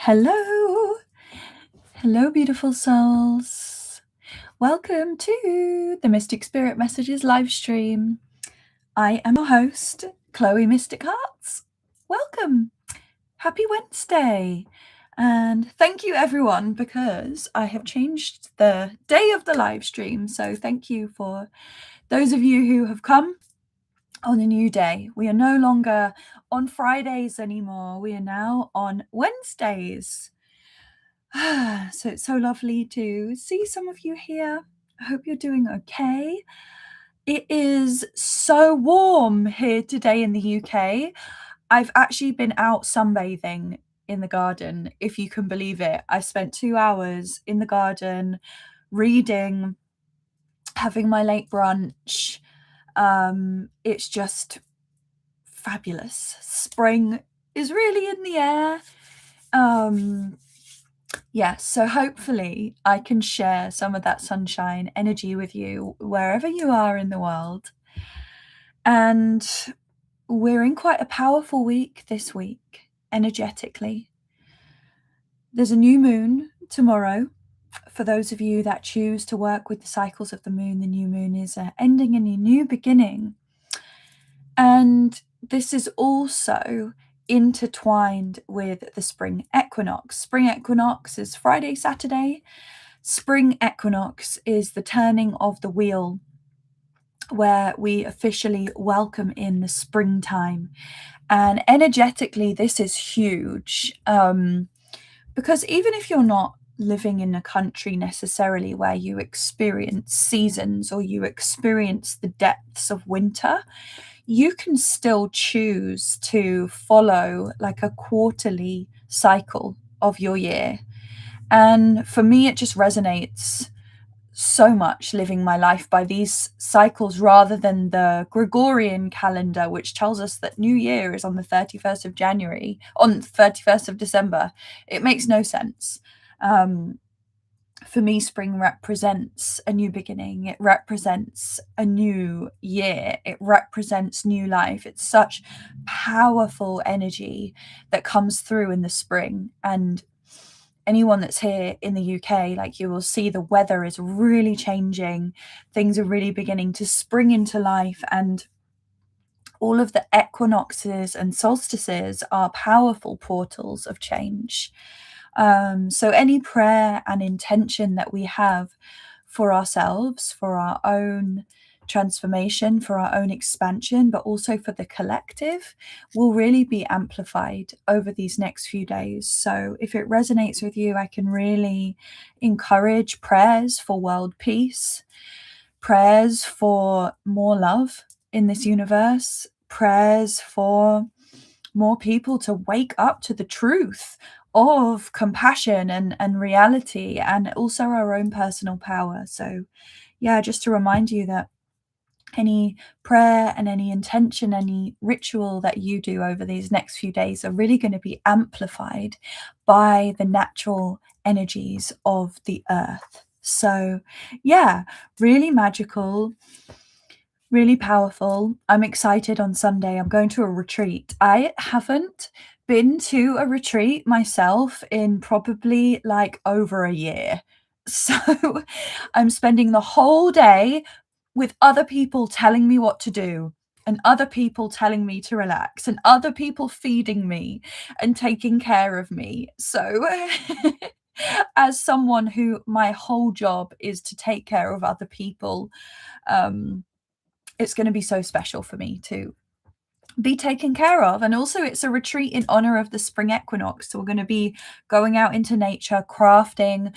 Hello. Hello, beautiful souls. Welcome to the Mystic Spirit Messages live stream. I am your host, Chloe Mystic Hearts. Welcome. Happy Wednesday. And thank you, everyone, because I have changed the day of the live stream. So thank you for those of you who have come on a new day. We are no longer on Fridays anymore. We are now on Wednesdays. So it's so lovely to see some of you here. I hope you're doing okay. It is so warm here today in the UK. I've actually been out sunbathing in the garden, if you can believe it. I spent 2 hours in the garden reading, having my late brunch. It's just fabulous. Spring is really in the air. Yes, so hopefully I can share some of that sunshine energy with you wherever you are in the world. And we're in quite a powerful week this week, energetically. There's a new moon tomorrow. For those of you that choose to work with the cycles of the new moon is ending in a new beginning. And this is also intertwined with the spring equinox. Spring equinox is Friday, Saturday. Spring equinox is the turning of the wheel where we officially welcome in the springtime. And energetically, this is huge because even if you're not living in a country necessarily where you experience seasons or you experience the depths of winter, you can still choose to follow like a quarterly cycle of your year. And for me, it just resonates so much living my life by these cycles rather than the Gregorian calendar, which tells us that New Year is on the 31st of January, on 31st of December. It makes no sense. For me, spring represents a new beginning. It represents a new year. It represents new life. It's such powerful energy that comes through in the spring. And anyone that's here in the UK, like you will see the weather is really changing. Things are really beginning to spring into life. And all of the equinoxes and solstices are powerful portals of change. So any prayer and intention that we have for ourselves, for our own transformation, for our own expansion, but also for the collective, will really be amplified over these next few days. So if it resonates with you, I can really encourage prayers for world peace, prayers for more love in this universe, prayers for more people to wake up to the truth of compassion and reality, and also our own personal power. So yeah, just to remind you that any prayer and any intention, any ritual that you do over these next few days are really going to be amplified by the natural energies of the earth. So yeah, really magical, really powerful. I'm excited. On Sunday I'm going to a retreat. I haven't been to a retreat myself in probably like over a year. So I'm spending the whole day with other people telling me what to do, and other people telling me to relax, and other people feeding me and taking care of me. So as someone who my whole job is to take care of other people, it's going to be so special for me to be taken care of. And also it's a retreat in honor of the spring equinox, so we're going to be going out into nature, crafting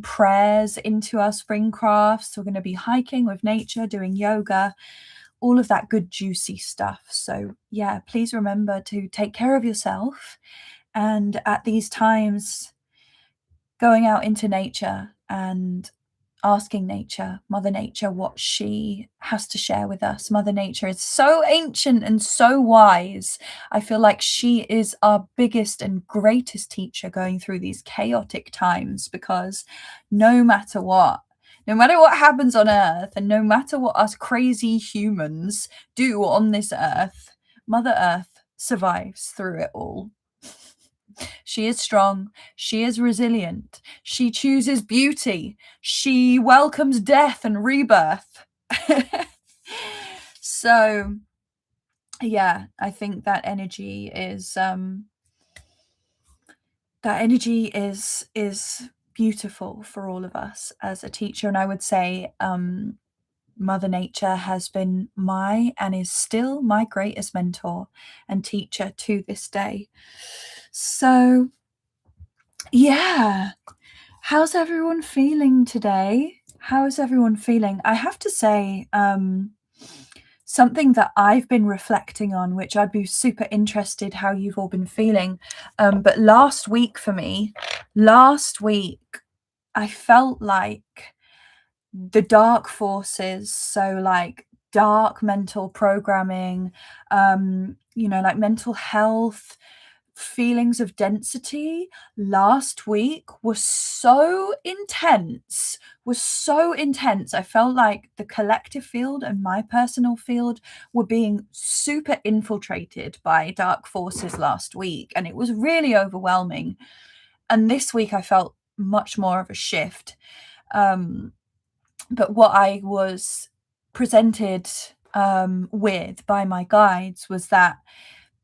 prayers into our spring crafts. We're going to be hiking with nature, doing yoga, all of that good juicy stuff. So yeah, please remember to take care of yourself, and at these times going out into nature and asking nature, Mother Nature, what she has to share with us. Mother Nature is so ancient and so wise. I feel like she is our biggest and greatest teacher going through these chaotic times, because no matter what happens on Earth, and no matter what us crazy humans do on this Earth, Mother Earth survives through it all. She is strong. She is resilient. She chooses beauty. She welcomes death and rebirth. So, yeah, I think that energy is beautiful for all of us as a teacher. And I would say Mother Nature has been my and is still my greatest mentor and teacher to this day. So, yeah. How's everyone feeling today? How is everyone feeling? I have to say, something that I've been reflecting on, which I'd be super interested how you've all been feeling. But last week, I felt like the dark forces, so like dark mental programming, like mental health, feelings of density last week was so intense. I felt like the collective field and my personal field were being super infiltrated by dark forces last week, and it was really overwhelming. And this week I felt much more of a shift. But what I was presented with by my guides was that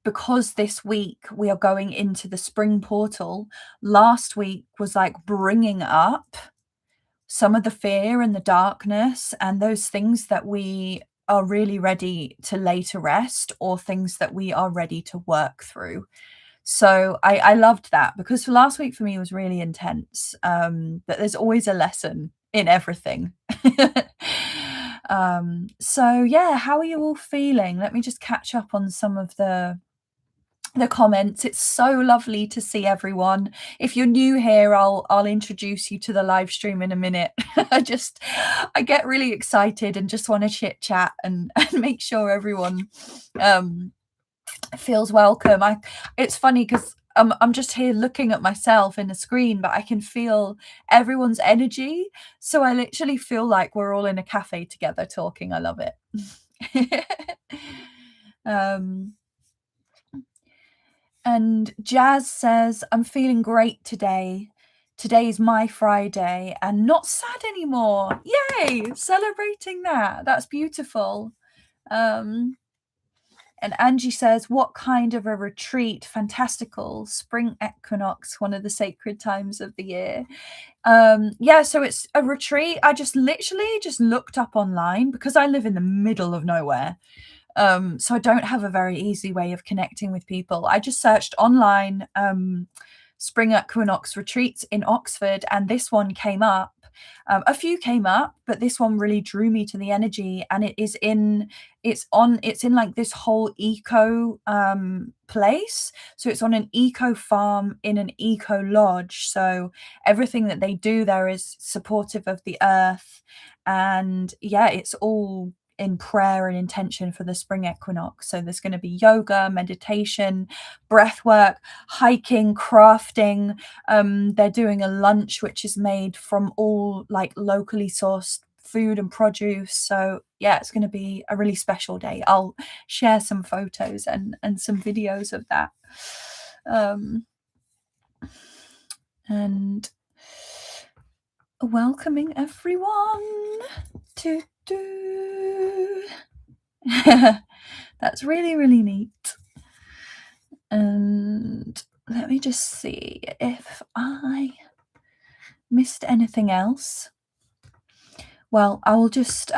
because this week we are going into the spring portal, last week was like bringing up some of the fear and the darkness and those things that we are really ready to lay to rest, or things that we are ready to work through. So I loved that, because last week for me was really intense. But there's always a lesson in everything. So yeah, how are you all feeling? Let me just catch up on some of the comments. It's so lovely to see everyone. If you're new here, I'll introduce you to the live stream in a minute. I get really excited and just want to chit chat and make sure everyone feels welcome. It's funny because I'm just here looking at myself in the screen, but I can feel everyone's energy. So I literally feel like we're all in a cafe together talking. I love it. And Jazz says, I'm feeling great today. Today's my Friday and not sad anymore. Yay! Celebrating that. That's beautiful. And Angie says, what kind of a retreat? Fantastical. Spring equinox, one of the sacred times of the year. Yeah, so it's a retreat. I just literally just looked up online because I live in the middle of nowhere. So I don't have a very easy way of connecting with people. I just searched online, spring equinox retreats in Oxford, and this one came up. A few came up, but this one really drew me to the energy, and it's in like this whole eco place. So it's on an eco farm in an eco lodge. So everything that they do there is supportive of the earth, and yeah, it's all in prayer and intention for the spring equinox. So there's going to be yoga, meditation, breath work, hiking, crafting. They're doing a lunch which is made from all like locally sourced food and produce. So yeah, it's going to be a really special day. I'll share some photos and some videos of that. And welcoming everyone to that's really, really neat. And let me just see if I missed anything else. Well, I will just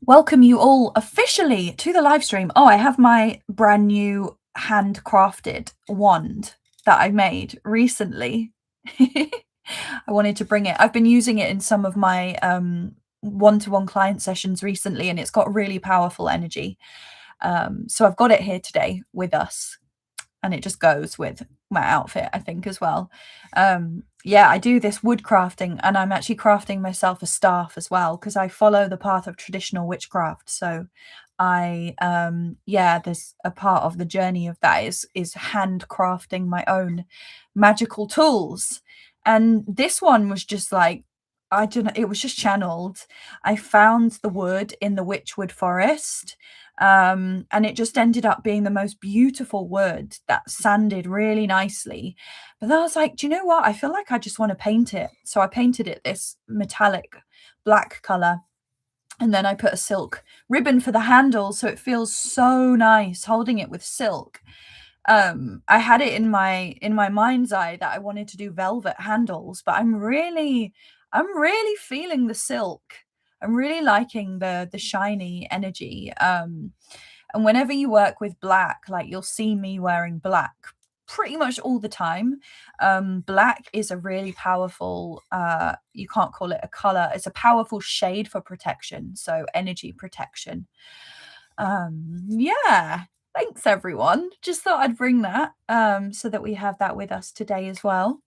welcome you all officially to the live stream. Oh, I have my brand new handcrafted wand that I made recently. I wanted to bring it. I've been using it in some of my one-to-one client sessions recently, and it's got really powerful energy. So I've got it here today with us, and it just goes with my outfit, I think, as well. Yeah, I do this wood crafting, and I'm actually crafting myself a staff as well, because I follow the path of traditional witchcraft. So I there's a part of the journey of that is handcrafting my own magical tools. And this one was just like, I don't know, it was just channeled. I found the wood in the Witchwood forest. And it just ended up being the most beautiful wood that sanded really nicely. But then I was like, do you know what? I feel like I just want to paint it. So I painted it this metallic black color. And then I put a silk ribbon for the handle, so it feels so nice holding it with silk. I had it in my mind's eye that I wanted to do velvet handles, but I'm really feeling the silk. I'm really liking the shiny energy. And whenever you work with black, like you'll see me wearing black pretty much all the time. Black is a really powerful, you can't call it a color, it's a powerful shade for protection, so energy protection. Yeah, thanks everyone. Just thought I'd bring that so that we have that with us today as well.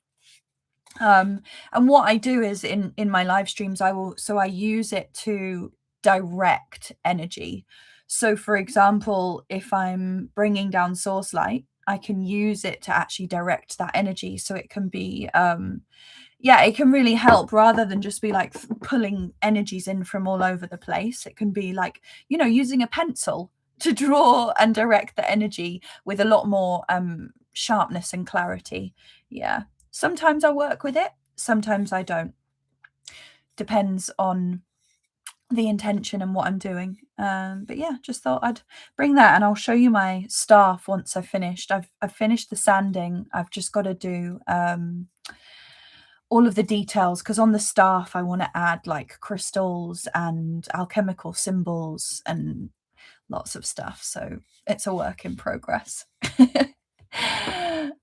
And what I do is in my live streams, I use it to direct energy. So for example, if I'm bringing down source light, I can use it to actually direct that energy, so it can be yeah, it can really help rather than just be like pulling energies in from all over the place. It can be like, you know, using a pencil to draw and direct the energy with a lot more sharpness and clarity. Yeah. Sometimes I work with it, sometimes I don't. Depends on the intention and what I'm doing. But yeah, just thought I'd bring that, and I'll show you my staff once I've finished. I've finished the sanding. I've just got to do all of the details, because on the staff I want to add like crystals and alchemical symbols and lots of stuff. So it's a work in progress.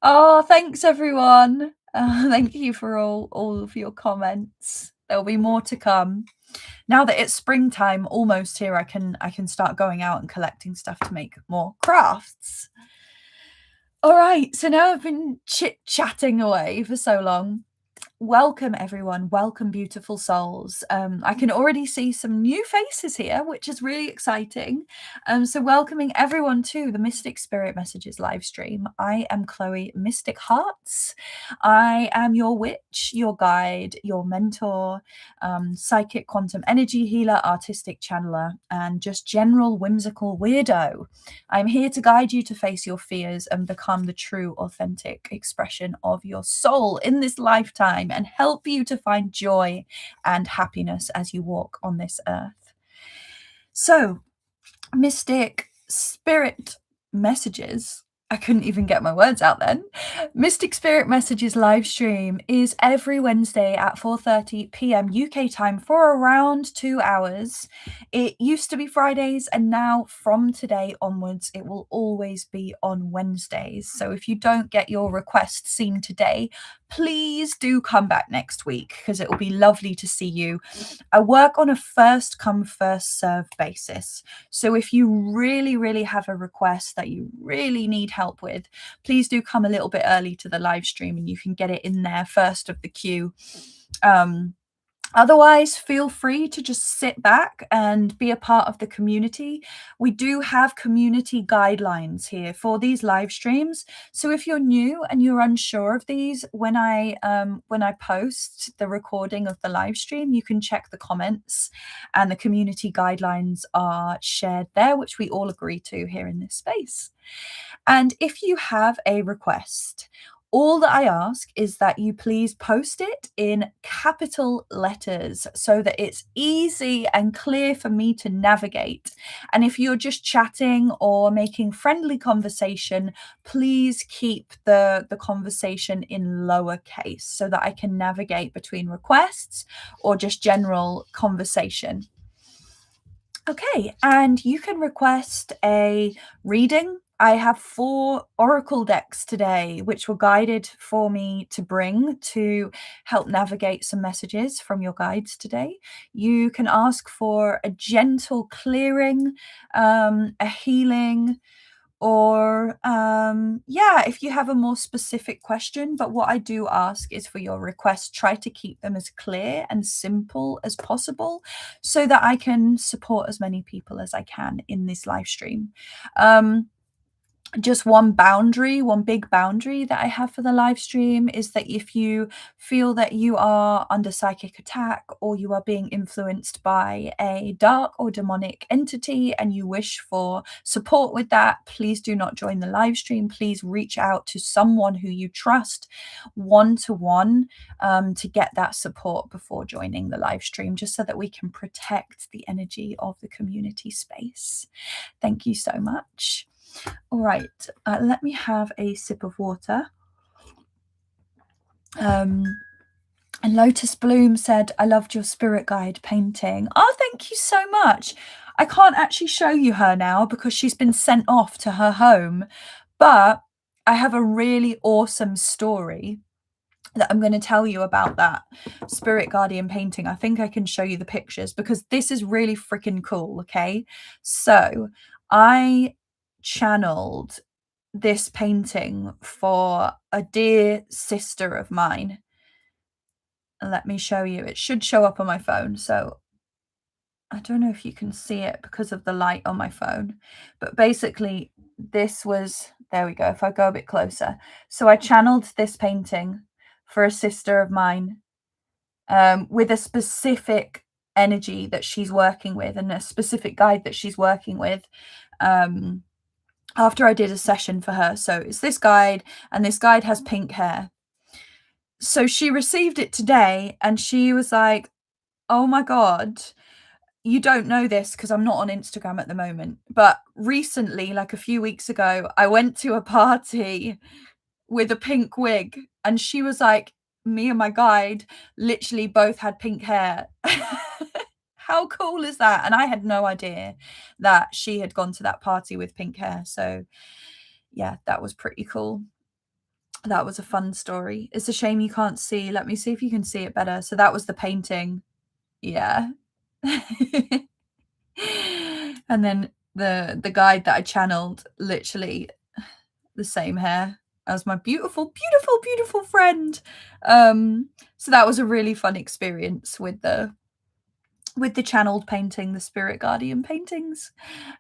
Oh, thanks everyone. Thank you for all of your comments. There'll be more to come. Now that it's springtime almost here, I can start going out and collecting stuff to make more crafts. All right, so now I've been chit-chatting away for so long. Welcome everyone, welcome beautiful souls. I can already see some new faces here, which is really exciting. So welcoming everyone to the Mystic Spirit Messages live stream. I am Chloe Mystic Hearts. I am your witch, your guide, your mentor, psychic quantum energy healer, artistic channeler, and just general whimsical weirdo. I'm here to guide you to face your fears and become the true authentic expression of your soul in this lifetime, and help you to find joy and happiness as you walk on this earth. So, Mystic Spirit Messages, I couldn't even get my words out then. Mystic Spirit Messages live stream is every Wednesday at 4:30 p.m. UK time for around 2 hours. It used to be Fridays, and now from today onwards, it will always be on Wednesdays. So if you don't get your request seen today, please do come back next week, because it will be lovely to see you. I work on a first come, first serve basis. So if you really have a request that you really need help with, please do come a little bit early to the live stream and you can get it in there first of the queue. Otherwise, feel free to just sit back and be a part of the community. We do have community guidelines here for these live streams. So if you're new and you're unsure of these, when I post the recording of the live stream, you can check the comments, and the community guidelines are shared there, which we all agree to here in this space. And if you have a request, all that I ask is that you please post it in capital letters so that it's easy and clear for me to navigate. And if you're just chatting or making friendly conversation, please keep the conversation in lowercase so that I can navigate between requests or just general conversation. Okay, and you can request a reading. I have 4 oracle decks today, which were guided for me to bring to help navigate some messages from your guides today. You can ask for a gentle clearing, a healing, or yeah, if you have a more specific question. But what I do ask is for your requests, try to keep them as clear and simple as possible so that I can support as many people as I can in this live stream. just one boundary, one big boundary that I have for the live stream is that if you feel that you are under psychic attack or you are being influenced by a dark or demonic entity and you wish for support with that, please do not join the live stream. Please reach out to someone who you trust one-to-one to get that support before joining the live stream, just so that we can protect the energy of the community space. Thank you so much. All right, let me have a sip of water. And Lotus Bloom said, I loved your spirit guide painting. Oh, thank you so much. I can't actually show you her now because she's been sent off to her home, but I have a really awesome story that I'm going to tell you about that spirit guardian painting. I think I can show you the pictures because this is really freaking cool. Okay, so I channeled this painting for a dear sister of mine. Let me show you. It should show up on my phone. So I don't know if you can see it because of the light on my phone, but basically this was, there we go. If I go a bit closer. So I channeled this painting for a sister of mine with a specific energy that she's working with and a specific guide that she's working with. After I did a session for her. So it's this guide, and this guide has pink hair. So she received it today and she was like, oh my God, you don't know this because I'm not on Instagram at the moment. But recently, like a few weeks ago, I went to a party with a pink wig and she was like, me and my guide literally both had pink hair. How cool is that? And I had no idea that she had gone to that party with pink hair. So yeah, that was pretty cool. That was a fun story. It's a shame you can't see. Let me see if you can see it better. So that was the painting. Yeah. And then the guide that I channeled, literally the same hair as my beautiful, beautiful, beautiful friend. So that was a really fun experience with the channeled painting, the spirit guardian paintings.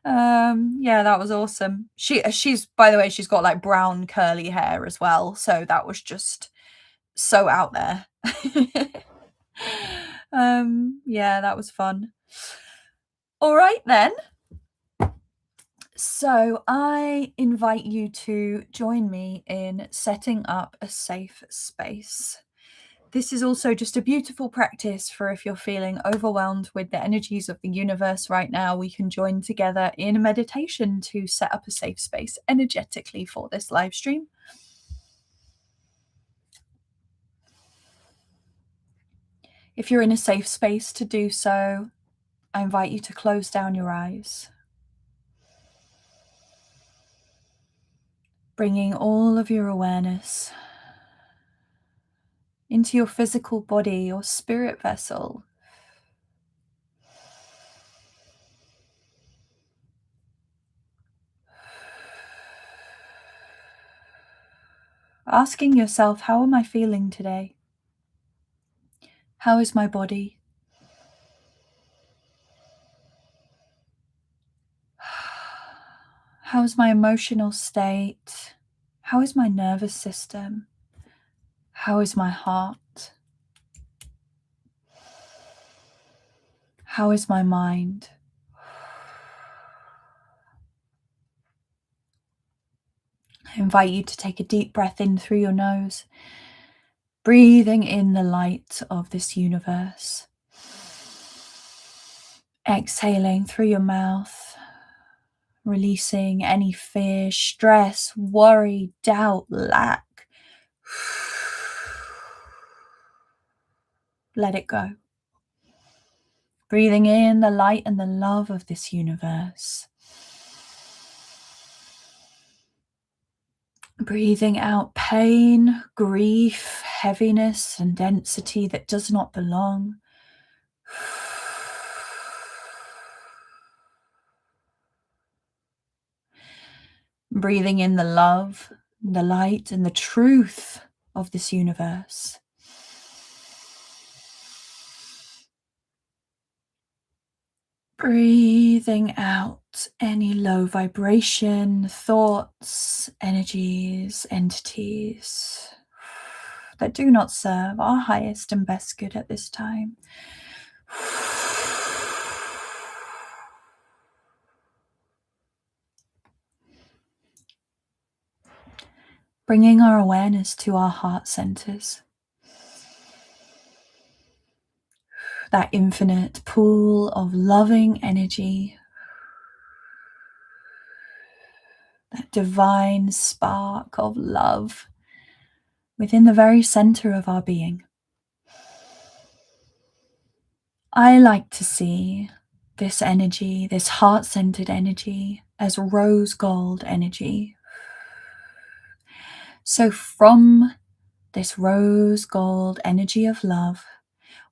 Yeah, that was awesome. She's, by the way, she's got like brown curly hair as well, so that was just so out there. Yeah, that was fun. All right then, so I invite you to join me in setting up a safe space. This is also just a beautiful practice for if you're feeling overwhelmed with the energies of the universe right now. We can join together in a meditation to set up a safe space energetically for this live stream. If you're in a safe space to do so, I invite you to close down your eyes, bringing all of your awareness into your physical body, your spirit vessel. Asking yourself, how am I feeling today? How is my body? How is my emotional state? How is my nervous system? How is my heart? How is my mind? I invite you to take a deep breath in through your nose, breathing in the light of this universe. Exhaling through your mouth, releasing any fear, stress, worry, doubt, lack. Let it go. Breathing in the light and the love of this universe. Breathing out pain, grief, heaviness, and density that does not belong. Breathing in the love, the light, and the truth of this universe. Breathing out any low vibration thoughts, energies, entities that do not serve our highest and best good at this time. Bringing our awareness to our heart centers, that infinite pool of loving energy, that divine spark of love within the very center of our being. I like to see this energy, this heart-centered energy, as rose gold energy. So from this rose gold energy of love,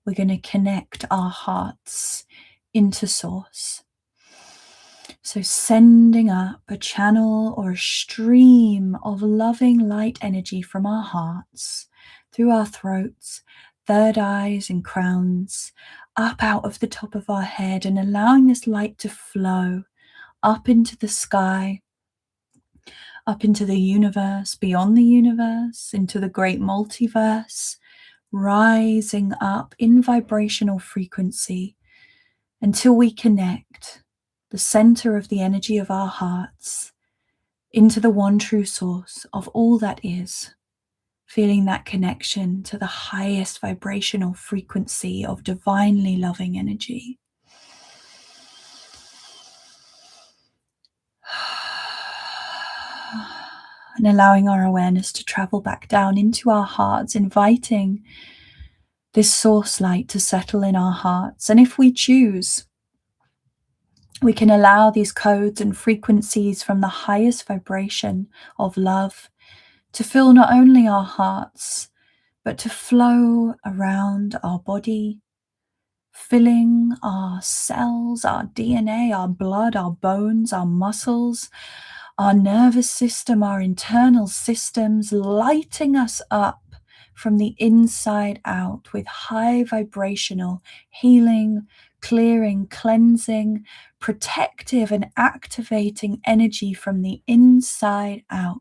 we're going to connect our hearts into source. So sending up a channel or a stream of loving light energy from our hearts, through our throats, third eyes and crowns, up out of the top of our head, and allowing this light to flow up into the sky, up into the universe, beyond the universe, into the great multiverse, rising up in vibrational frequency until we connect the center of the energy of our hearts into the one true source of all that is, feeling that connection to the highest vibrational frequency of divinely loving energy. And allowing our awareness to travel back down into our hearts, inviting this source light to settle in our hearts. And if we choose, we can allow these codes and frequencies from the highest vibration of love to fill not only our hearts, but to flow around our body, filling our cells, our DNA, our blood, our bones, our muscles, our nervous system, our internal systems, lighting us up from the inside out with high vibrational healing, clearing, cleansing, protective and activating energy from the inside out.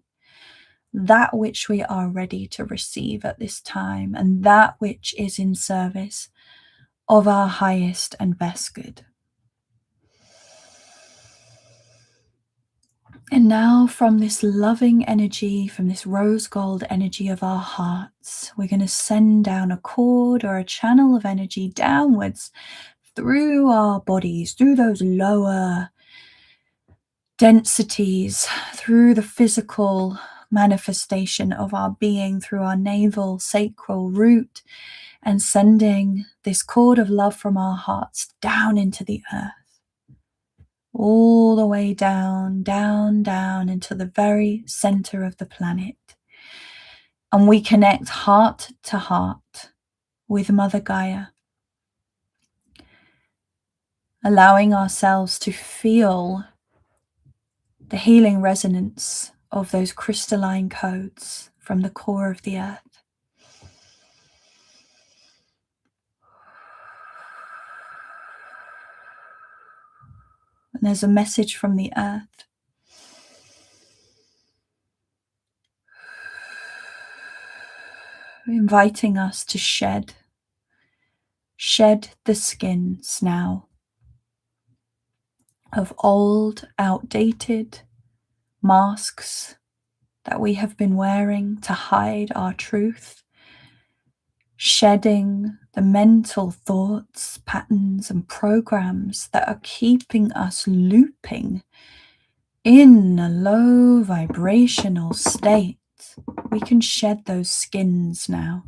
That which we are ready to receive at this time, and that which is in service of our highest and best good. And now from this loving energy, from this rose gold energy of our hearts, we're going to send down a cord or a channel of energy downwards through our bodies, through those lower densities, through the physical manifestation of our being, through our navel, sacral root, and sending this cord of love from our hearts down into the earth. All the way down, down, down into the very center of the planet. And we connect heart to heart with Mother Gaia, allowing ourselves to feel the healing resonance of those crystalline codes from the core of the earth. And there's a message from the earth. Inviting us to shed the skins now of old, outdated masks that we have been wearing to hide our truth, shedding the mental thoughts, patterns, and programs that are keeping us looping in a low vibrational state. We can shed those skins now.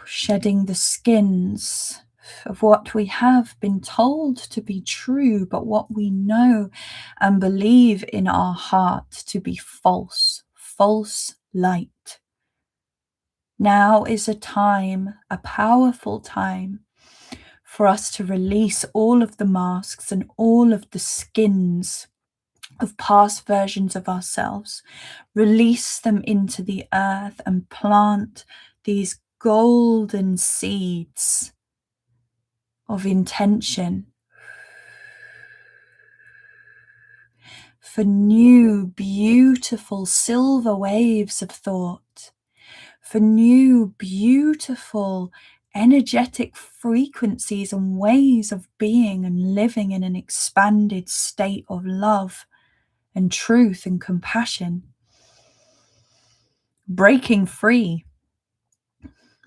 Shedding the skins of what we have been told to be true, but what we know and believe in our heart to be false light. Now is a time, a powerful time, for us to release all of the masks and all of the skins of past versions of ourselves, release them into the earth and plant these golden seeds of intention for new, beautiful silver waves of thought, for new, beautiful, energetic frequencies and ways of being and living in an expanded state of love and truth and compassion. Breaking free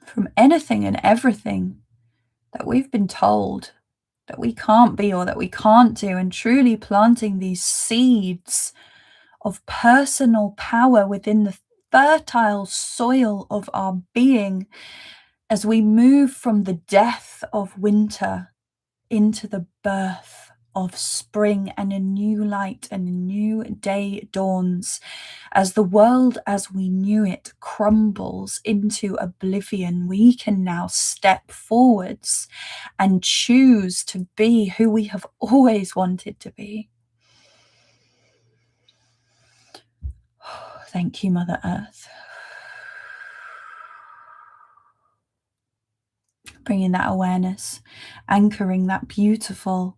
from anything and everything that we've been told that we can't be or that we can't do, and truly planting these seeds of personal power within the fertile soil of our being as we move from the death of winter into the birth of spring, and a new light and a new day dawns as the world as we knew it crumbles into oblivion. We can now step forwards and choose to be who we have always wanted to be. Thank you, Mother Earth. Bringing that awareness, anchoring that beautiful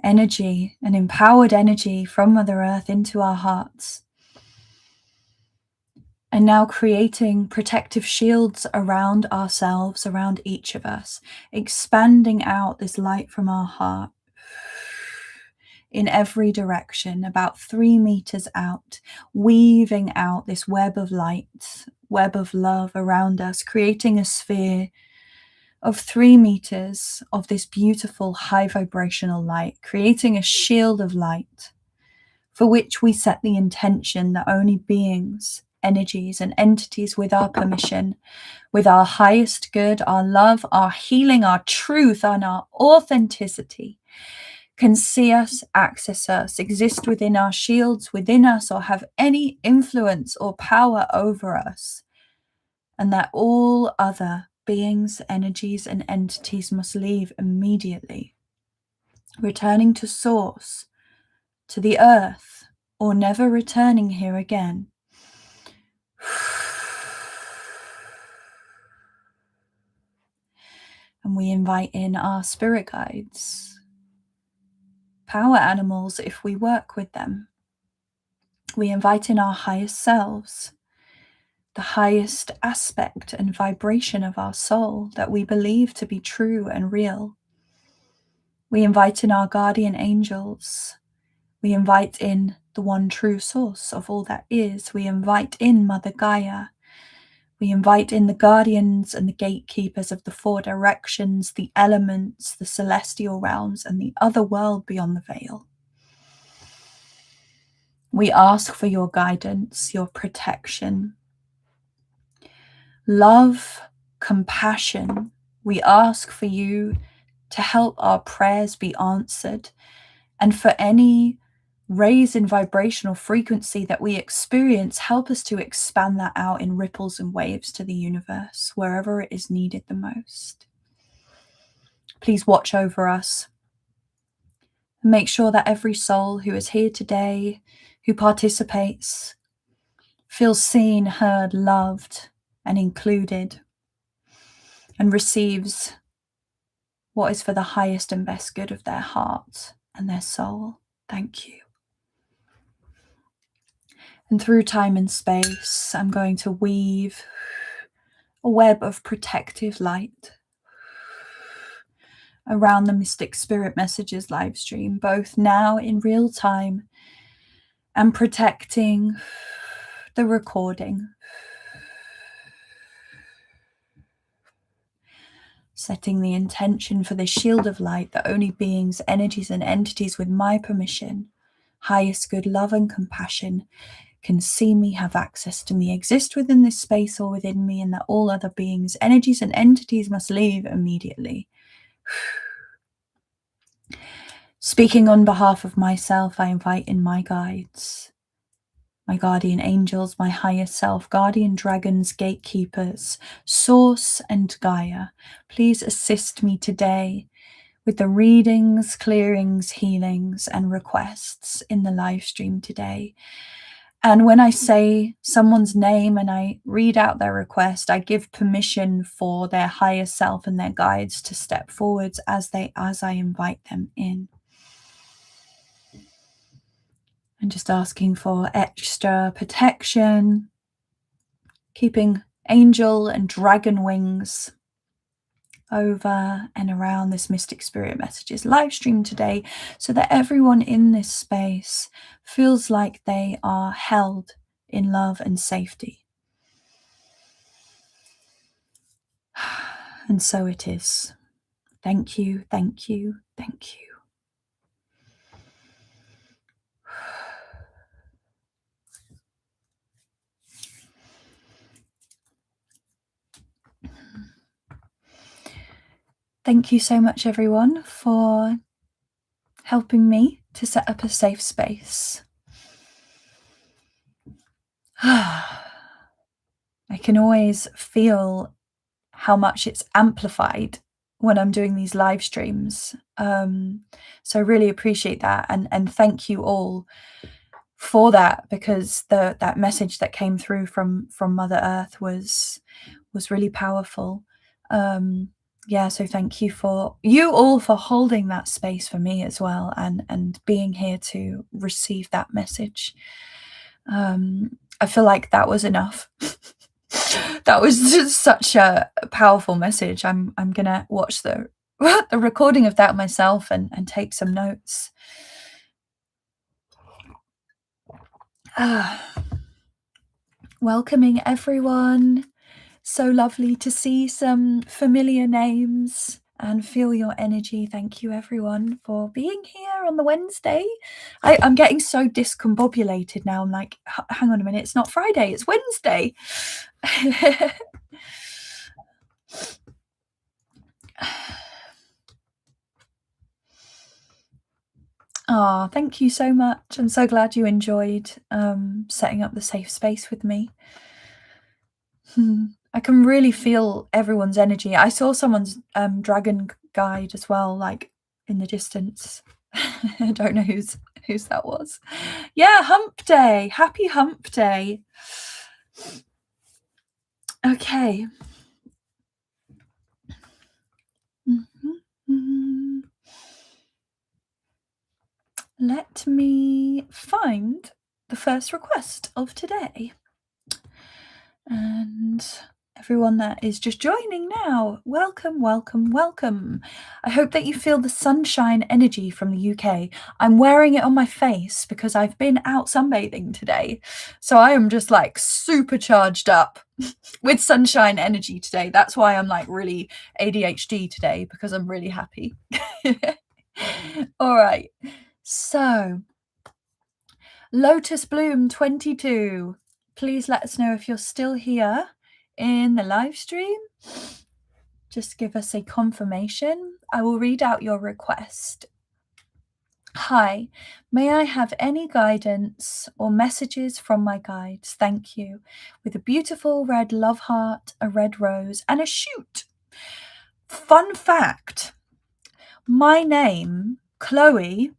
energy, an empowered energy from Mother Earth into our hearts. And now creating protective shields around ourselves, around each of us, expanding out this light from our heart in every direction, about 3 meters out, weaving out this web of light, web of love around us, creating a sphere of 3 meters of this beautiful high vibrational light, creating a shield of light for which we set the intention that only beings, energies, and entities with our permission, with our highest good, our love, our healing, our truth, and our authenticity can see us, access us, exist within our shields, within us, or have any influence or power over us, and that all other beings, energies, and entities must leave immediately, returning to source, to the earth, or never returning here again. And we invite in our spirit guides, power animals if we work with them. We invite in our highest selves, the highest aspect and vibration of our soul that we believe to be true and real. We invite in our guardian angels. We invite in the one true source of all that is. We invite in Mother Gaia. We invite in the guardians and the gatekeepers of the 4 directions, the elements, the celestial realms, and the other world beyond the veil. We ask for your guidance, your protection, love, compassion. We ask for you to help our prayers be answered, and for any raise in vibrational frequency that we experience, help us to expand that out in ripples and waves to the universe, wherever it is needed the most. Please watch over us. Make sure that every soul who is here today, who participates, feels seen, heard, loved, and included, and receives what is for the highest and best good of their heart and their soul. Thank you. And through time and space, I'm going to weave a web of protective light around the Mystic Spirit Messages live stream, both now in real time and protecting the recording. Setting the intention for the shield of light that only beings, energies, and entities with my permission, highest good, love, and compassion can see me, have access to me, exist within this space or within me, and that all other beings, energies, and entities must leave immediately. Speaking on behalf of myself, I invite in my guides, my guardian angels, my higher self, guardian dragons, gatekeepers, Source and Gaia. Please assist me today with the readings, clearings, healings, and requests in the live stream today. And when I say someone's name and I read out their request, I give permission for their higher self and their guides to step forwards as I invite them in. And just asking for extra protection, keeping angel and dragon wings over and around this Mystic Spirit Messages live stream today, so that everyone in this space feels like they are held in love and safety. And so it is. Thank you, thank you, thank you. Thank you so much, everyone, for helping me to set up a safe space. I can always feel how much it's amplified when I'm doing these live streams. So I really appreciate that. And thank you all for that, because that message that came through from Mother Earth was really powerful. So thank you all for holding that space for me as well, and being here to receive that message. I feel like that was enough. That was just such a powerful message. I'm gonna watch the recording of that myself and take some notes. Welcoming everyone. So lovely to see some familiar names and feel your energy. Thank you, everyone, for being here on the Wednesday. I'm getting so discombobulated now. I'm like, hang on a minute, it's not Friday, it's Wednesday. Oh, thank you so much. I'm so glad you enjoyed setting up the safe space with me. I can really feel everyone's energy. I saw someone's dragon guide as well, like in the distance. I don't know whose that was. Yeah, hump day. Happy hump day. Okay. Let me find the first request of today. And everyone that is just joining now, welcome, welcome, welcome. I hope that you feel the sunshine energy from the UK. I'm wearing it on my face because I've been out sunbathing today. So I am just like super charged up with sunshine energy today. That's why I'm like really ADHD today, because I'm really happy. All right. So, Lotus Bloom 22. Please let us know if you're still here in the live stream. Just give us a confirmation. I will read out your request. Hi, may I have any guidance or messages from my guides? Thank you. With a beautiful red love heart, a red rose, and a shoot. Fun fact, my name, Chloe,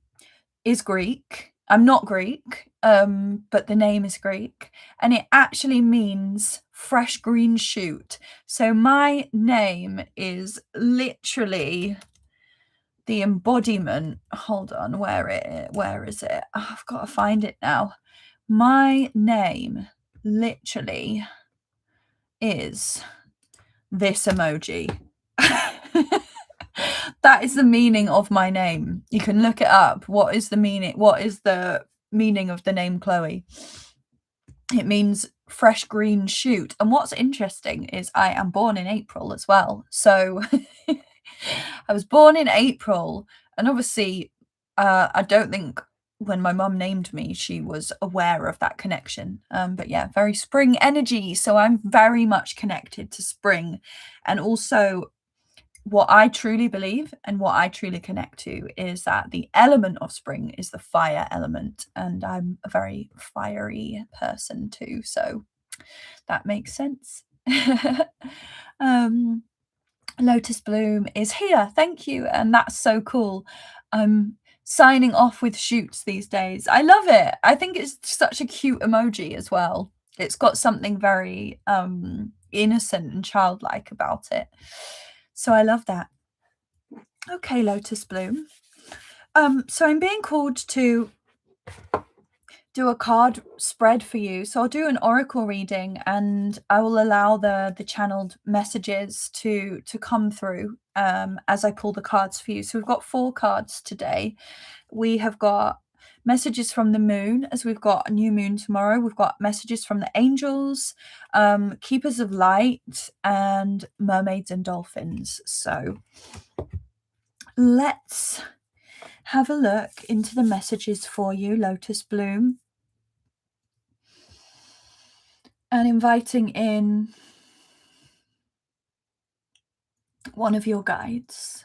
is Greek. I'm not Greek, but the name is Greek, and it actually means fresh green shoot. So my name is literally the embodiment. Hold on, where is it? Oh, I've got to find it now. My name literally is this emoji. That is the meaning of my name. You can look it up. What is the meaning? What is the meaning of the name Chloe? It means fresh green shoot. And what's interesting is I am born in April as well. So I was born in April, and obviously I don't think when my mum named me, she was aware of that connection. But yeah, very spring energy. So I'm very much connected to spring, and also what I truly believe and what I truly connect to is that the element of spring is the fire element, and I'm a very fiery person too, so that makes sense. Lotus Bloom is here, thank you, and that's so cool. I'm signing off with shoots these days. I love it. I think it's such a cute emoji as well. It's got something very innocent and childlike about it. So I love that. Okay, Lotus Bloom. So I'm being called to do a card spread for you. So I'll do an oracle reading, and I will allow the channeled messages to come through as I pull the cards for you. So we've got 4 cards today. We have got messages from the moon, as we've got a new moon tomorrow. We've got messages from the angels, keepers of light, and mermaids and dolphins. So let's have a look into the messages for you, Lotus Bloom. And inviting in one of your guides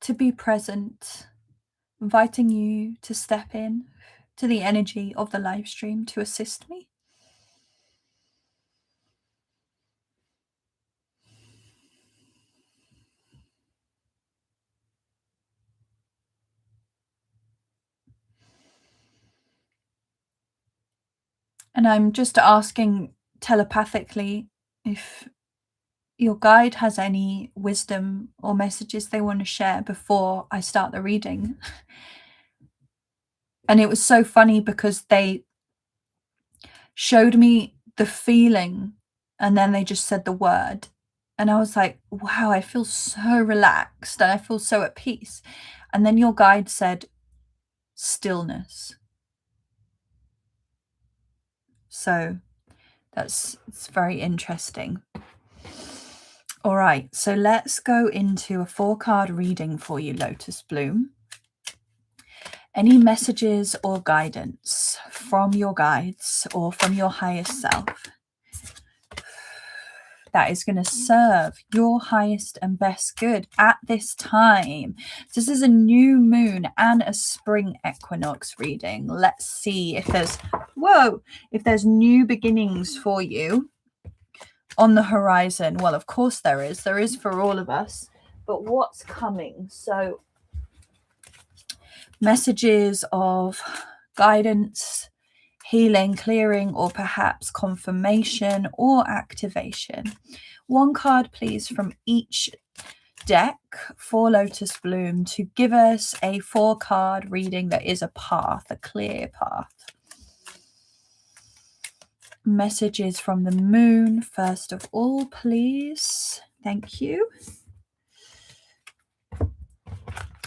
to be present, inviting you to step in to the energy of the live stream to assist me. And I'm just asking telepathically if your guide has any wisdom or messages they want to share before I start the reading. And it was so funny because they showed me the feeling and then they just said the word. And I was like, wow, I feel so relaxed and I feel so at peace. And then your guide said stillness. So it's very interesting. All right, so let's go into a 4-card reading for you, Lotus Bloom. Any messages or guidance from your guides or from your highest self that is going to serve your highest and best good at this time. This is a new moon and a spring equinox reading. Let's see if there's new beginnings for you on the horizon. Well, of course there is for all of us, but what's coming? So messages of guidance, healing, clearing, or perhaps confirmation or activation. 1 card, please, from each deck for Lotus Bloom to give us a 4-card reading that is a path, a clear path. Messages from the moon, first of all, please. Thank you.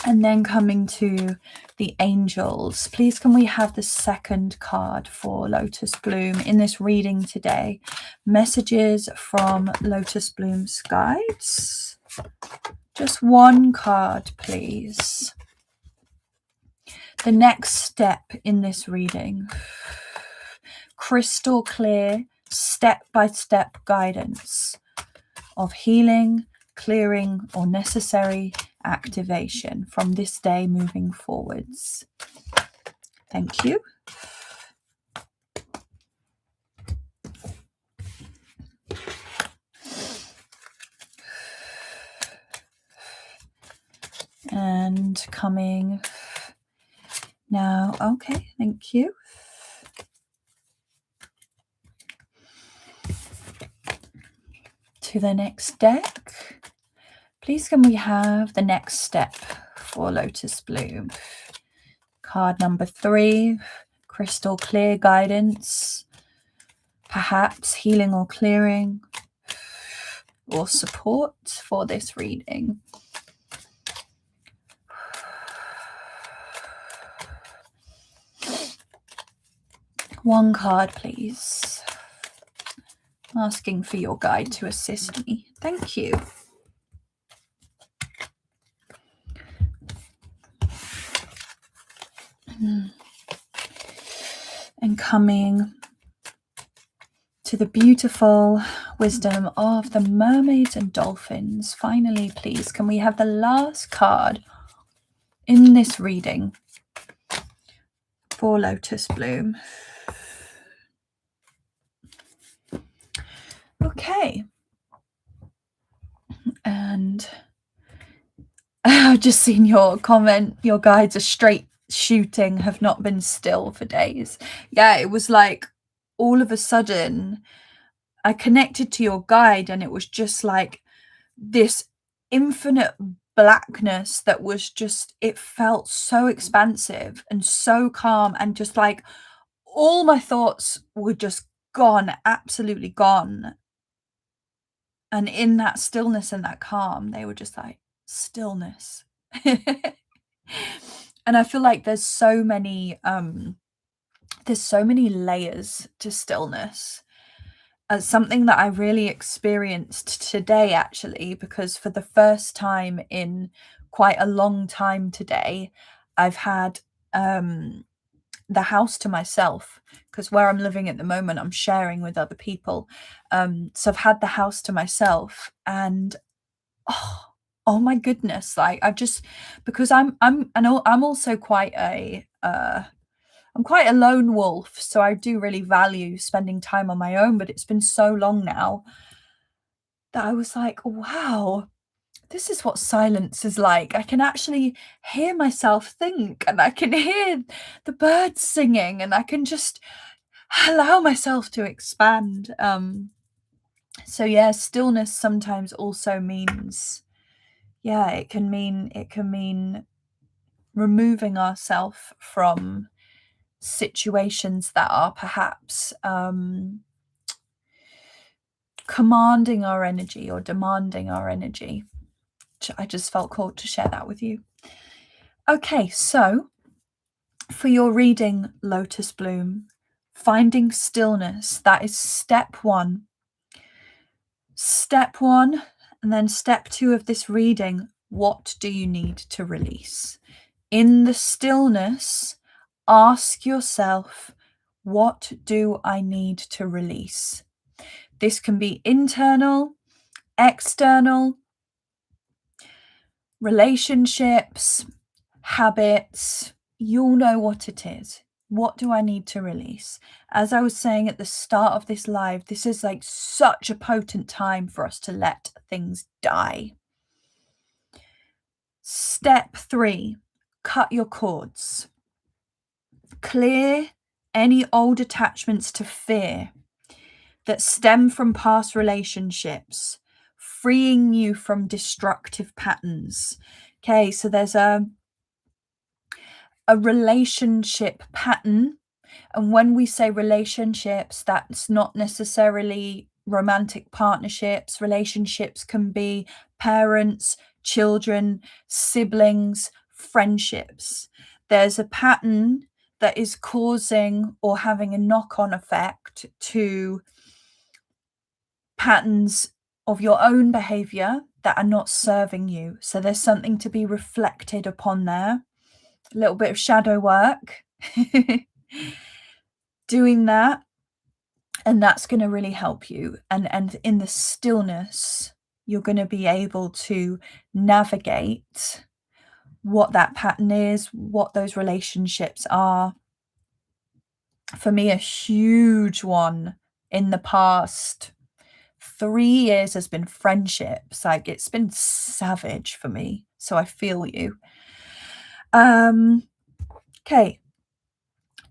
And then coming to the angels, please can we have the 2nd card for Lotus Bloom in this reading today? Messages from Lotus Bloom's guides. Just 1 card, please. The next step in this reading. Crystal clear, step-by-step guidance of healing, clearing, or necessary activation from this day moving forwards. Thank you. And coming now. Okay, thank you. To the next deck. Please can we have the next step for Lotus Bloom? Card number 3, crystal clear guidance, perhaps healing or clearing or support for this reading. One card, please. Asking for your guide to assist me. Thank you. And coming to the beautiful wisdom of the mermaids and dolphins. Finally, please, can we have the last card in this reading for Lotus Bloom? Okay. And I've just seen your comment. Your guides are straight shooting have not been still for days. Yeah, it was like all of a sudden I connected to your guide, and it was just like this infinite blackness that was just, it felt so expansive and so calm, and just like all my thoughts were just gone, absolutely gone. And in that stillness and that calm, they were just like stillness. And I feel like there's so many layers to stillness. Something that I really experienced today, actually, because for the first time in quite a long time today, I've had the house to myself, because where I'm living at the moment, I'm sharing with other people. So I've had the house to myself, and oh my goodness, like I just, because I'm also quite a I'm quite a lone wolf, so I do really value spending time on my own, but it's been so long now that I was like, wow, this is what silence is like. I can actually hear myself think, and I can hear the birds singing, and I can just allow myself to expand. So yeah, stillness sometimes also means, yeah, it can mean removing ourselves from situations that are perhaps commanding our energy or demanding our energy. I just felt called to share that with you. Okay, so for your reading, Lotus Bloom, finding stillness, that is step one. Step one, and then step two of this reading, what do you need to release? In the stillness, ask yourself, what do I need to release? This can be internal, external, relationships, habits. You'll know what it is. What do I need to release? As I was saying at the start of this live, this is like such a potent time for us to let things die. Step 3, cut your cords. Clear any old attachments to fear that stem from past relationships, freeing you from destructive patterns. Okay, so there's a relationship pattern. And when we say relationships, that's not necessarily romantic partnerships. Relationships can be parents, children, siblings, friendships. There's a pattern that is causing or having a knock-on effect to patterns of your own behavior that are not serving you. So there's something to be reflected upon there. A little bit of shadow work. Doing that, and that's going to really help you. And in the stillness, you're going to be able to navigate what that pattern is, what those relationships are. For me, a huge one in the past 3 years has been friendships. Like, it's been savage for me. So I feel you. Okay.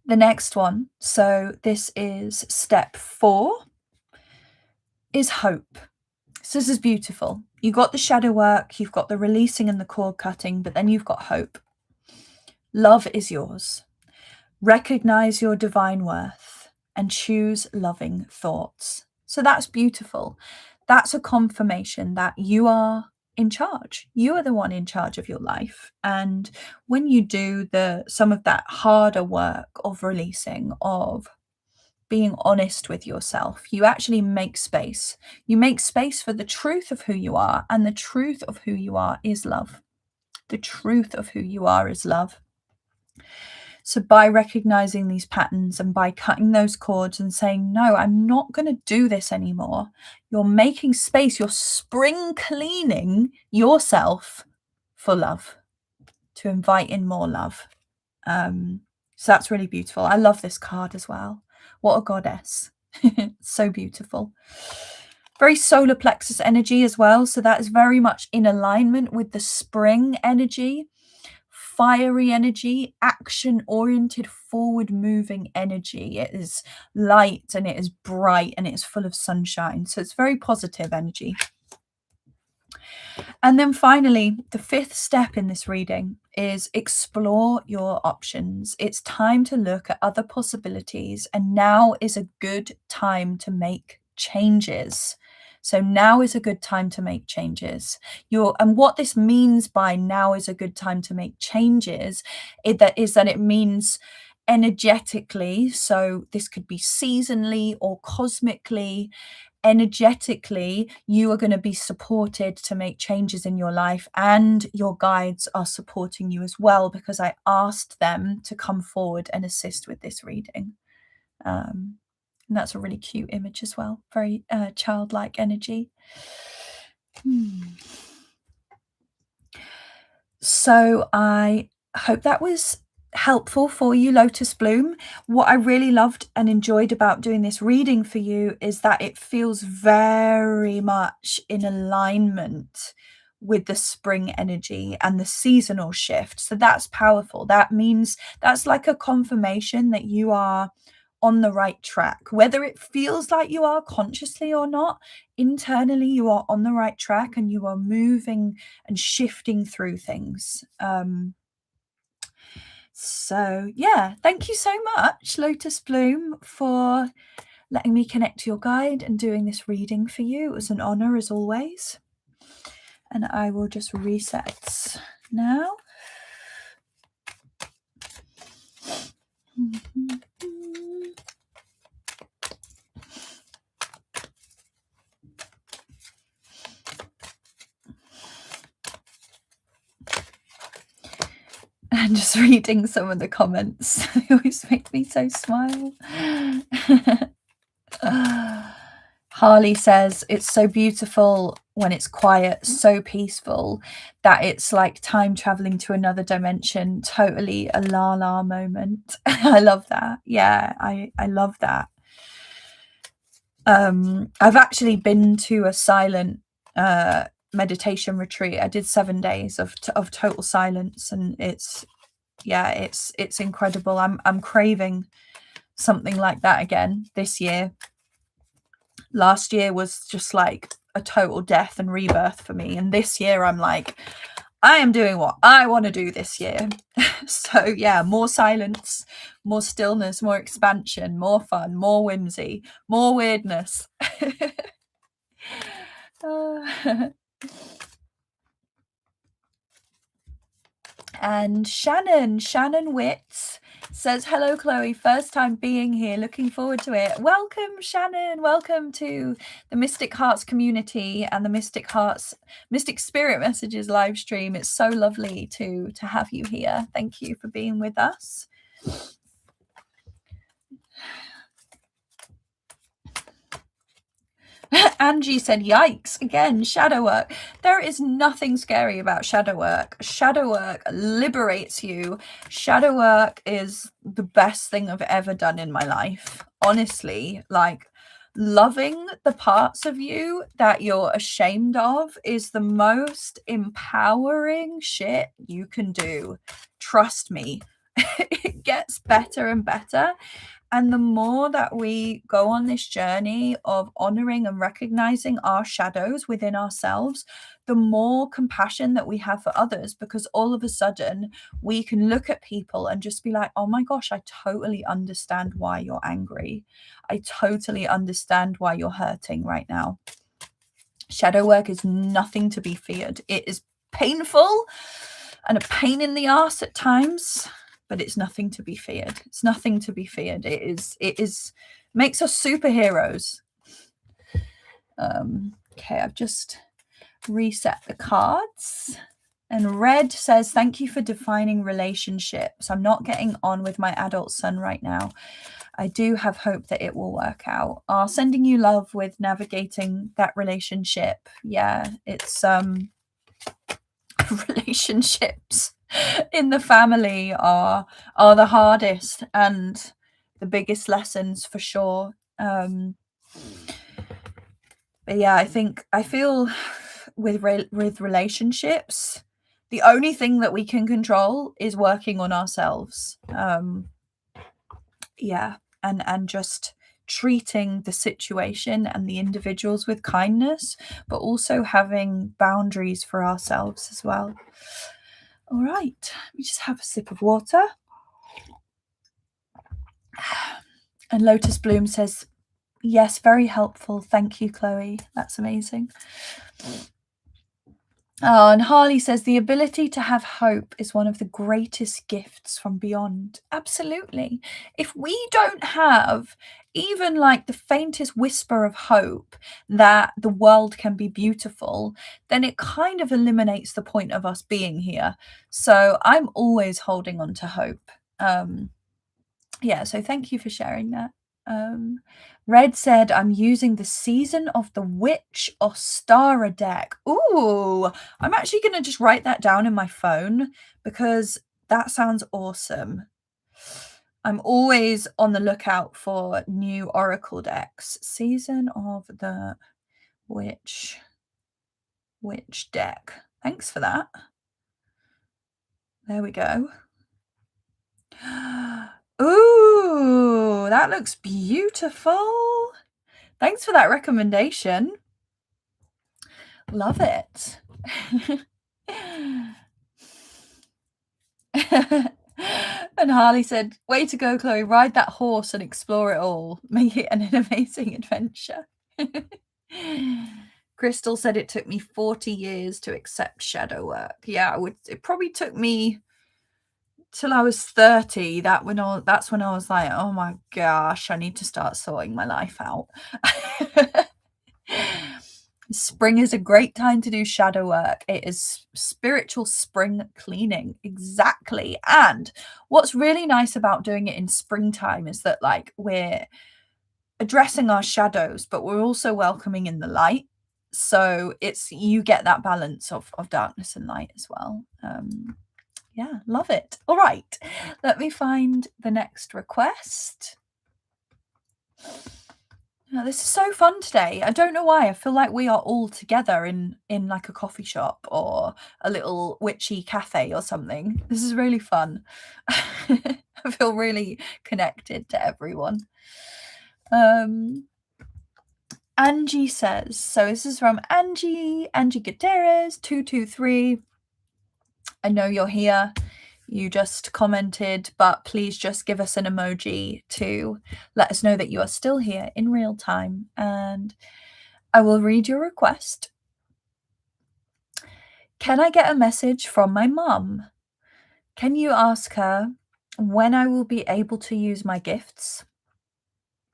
The next one, so this is step 4, is hope. So this is beautiful. You got the shadow work, you've got the releasing and the cord cutting, but then you've got hope. Love is yours. Recognize your divine worth and choose loving thoughts. So that's beautiful. That's a confirmation that you are in charge. You are the one in charge of your life. And when you do some of that harder work of releasing, of being honest with yourself, you actually make space. You make space for the truth of who you are, and the truth of who you are is love. The truth of who you are is love. So by recognizing these patterns and by cutting those cords and saying, no, I'm not going to do this anymore, you're making space, you're spring cleaning yourself for love, to invite in more love. So that's really beautiful. I love this card as well. What a goddess. So beautiful. Very solar plexus energy as well. So that is very much in alignment with the spring energy. fiery energy, action-oriented, forward-moving energy. It is light and it is bright and it is full of sunshine. So it's very positive energy. And then finally, the fifth step in this reading is explore your options. It's time to look at other possibilities, and now is a good time to make changes. So now is a good time to make changes. And what this means by now is a good time to make changes is that it means energetically. So this could be seasonally or cosmically. Energetically, you are going to be supported to make changes in your life, and your guides are supporting you as well, because I asked them to come forward and assist with this reading. And that's a really cute image as well. Very childlike energy. So I hope that was helpful for you, Lotus Bloom. What I really loved and enjoyed about doing this reading for you is that it feels very much in alignment with the spring energy and the seasonal shift. So that's powerful. That means that's like a confirmation that you are on the right track, whether it feels like you are consciously or not. Internally, you are on the right track and you are moving and shifting through things. So yeah, thank you so much, Lotus Bloom, for letting me connect to your guide and doing this reading for you. It was an honor as always. And I will just reset now. And just reading some of the comments, they always make me so smile. Harley says, it's so beautiful when it's quiet, so peaceful, that it's like time traveling to another dimension. Totally a la la moment. I love that. Yeah, I love that. I've actually been to a silent meditation retreat. I did 7 days of total silence, and it's incredible. I'm craving something like that again this year. Last year was just like a total death and rebirth for me, and this year I'm like, I am doing what I want to do this year. So yeah, more silence, more stillness, more expansion, more fun, more whimsy, more weirdness. And Shannon Witz says, hello, Chloe. First time being here. Looking forward to it. Welcome, Shannon. Welcome to the Mystic Hearts community and the Mystic Spirit Messages live stream. It's so lovely to have you here. Thank you for being with us. Angie said, yikes, again, shadow work. There is nothing scary about shadow work. Shadow work liberates you. Shadow work is the best thing I've ever done in my life. Honestly, like, loving the parts of you that you're ashamed of is the most empowering shit you can do. Trust me, it gets better and better. And the more that we go on this journey of honoring and recognizing our shadows within ourselves, the more compassion that we have for others, because all of a sudden we can look at people and just be like, oh my gosh, I totally understand why you're angry. I totally understand why you're hurting right now. Shadow work is nothing to be feared. It is painful and a pain in the ass at times, but it's nothing to be feared. It's nothing to be feared. It is makes us superheroes. Okay, I've just reset the cards. And Red says, thank you for defining relationships. I'm not getting on with my adult son right now. I do have hope that it will work out. Sending you love with navigating that relationship. Yeah, it's relationships in the family are the hardest and the biggest lessons for sure. But yeah, I feel with relationships, The only thing that we can control is working on ourselves. Yeah, and just treating the situation and the individuals with kindness, but also having boundaries for ourselves as well. All right, let me just have a sip of water. And Lotus Bloom says, yes, very helpful. Thank you, Chloe. That's amazing. Oh, and Harley says, the ability to have hope is one of the greatest gifts from beyond. Absolutely. If we don't have even like the faintest whisper of hope that the world can be beautiful, then it kind of eliminates the point of us being here. So I'm always holding on to hope. Yeah, so thank you for sharing that. Red said, I'm using the Season of the Witch Ostara deck. Ooh, I'm actually going to just write that down in my phone because that sounds awesome. I'm always on the lookout for new Oracle decks. Season of the Witch deck. Thanks for that. There we go. Ooh, that looks beautiful. Thanks for that recommendation. Love it. And Harley said, way to go, Chloe. Ride that horse and explore it all. Make it an amazing adventure. Crystal said it took me 40 years to accept shadow work. Yeah, it probably took me till I was 30. That's when I was like, oh my gosh, I need to start sorting my life out. Spring is a great time to do shadow work. It is spiritual spring cleaning. Exactly. And what's really nice about doing it in springtime is that like we're addressing our shadows, but we're also welcoming in the light. So you get that balance of darkness and light as well. Yeah, love it. All right, let me find the next request. Oh, this is so fun today. I don't know why. I feel like we are all together in like a coffee shop or a little witchy cafe or something. This is really fun. I feel really connected to everyone. Angie says, so this is from Angie Gutierrez 223. I know you're here. You just commented, but please just give us an emoji to let us know that you are still here in real time, and I will read your request. Can I get a message from my mum? Can you ask her when I will be able to use my gifts?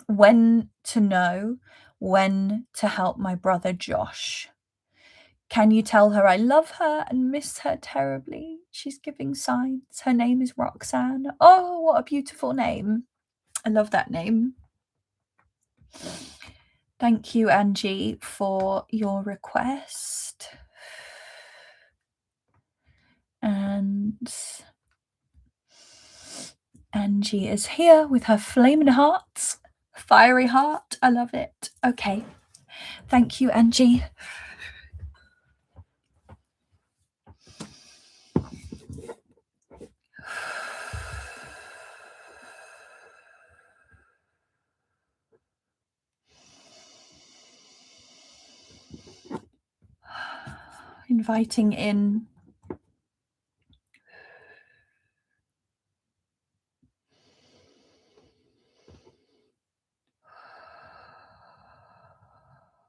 When to know when to help my brother Josh? Can you tell her I love her and miss her terribly? She's giving signs. Her name is Roxanne. Oh, what a beautiful name. I love that name. Thank you, Angie, for your request. And Angie is here with her flaming hearts. Fiery heart. I love it. Okay. Thank you, Angie. Inviting in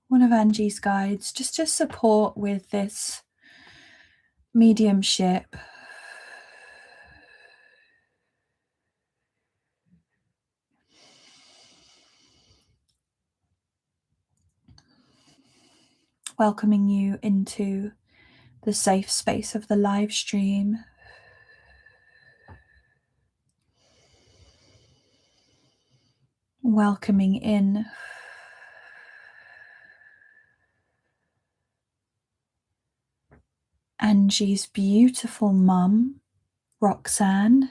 one of Angie's guides just to support with this mediumship. Welcoming you into the safe space of the live stream. Welcoming in Angie's beautiful mum, Roxanne.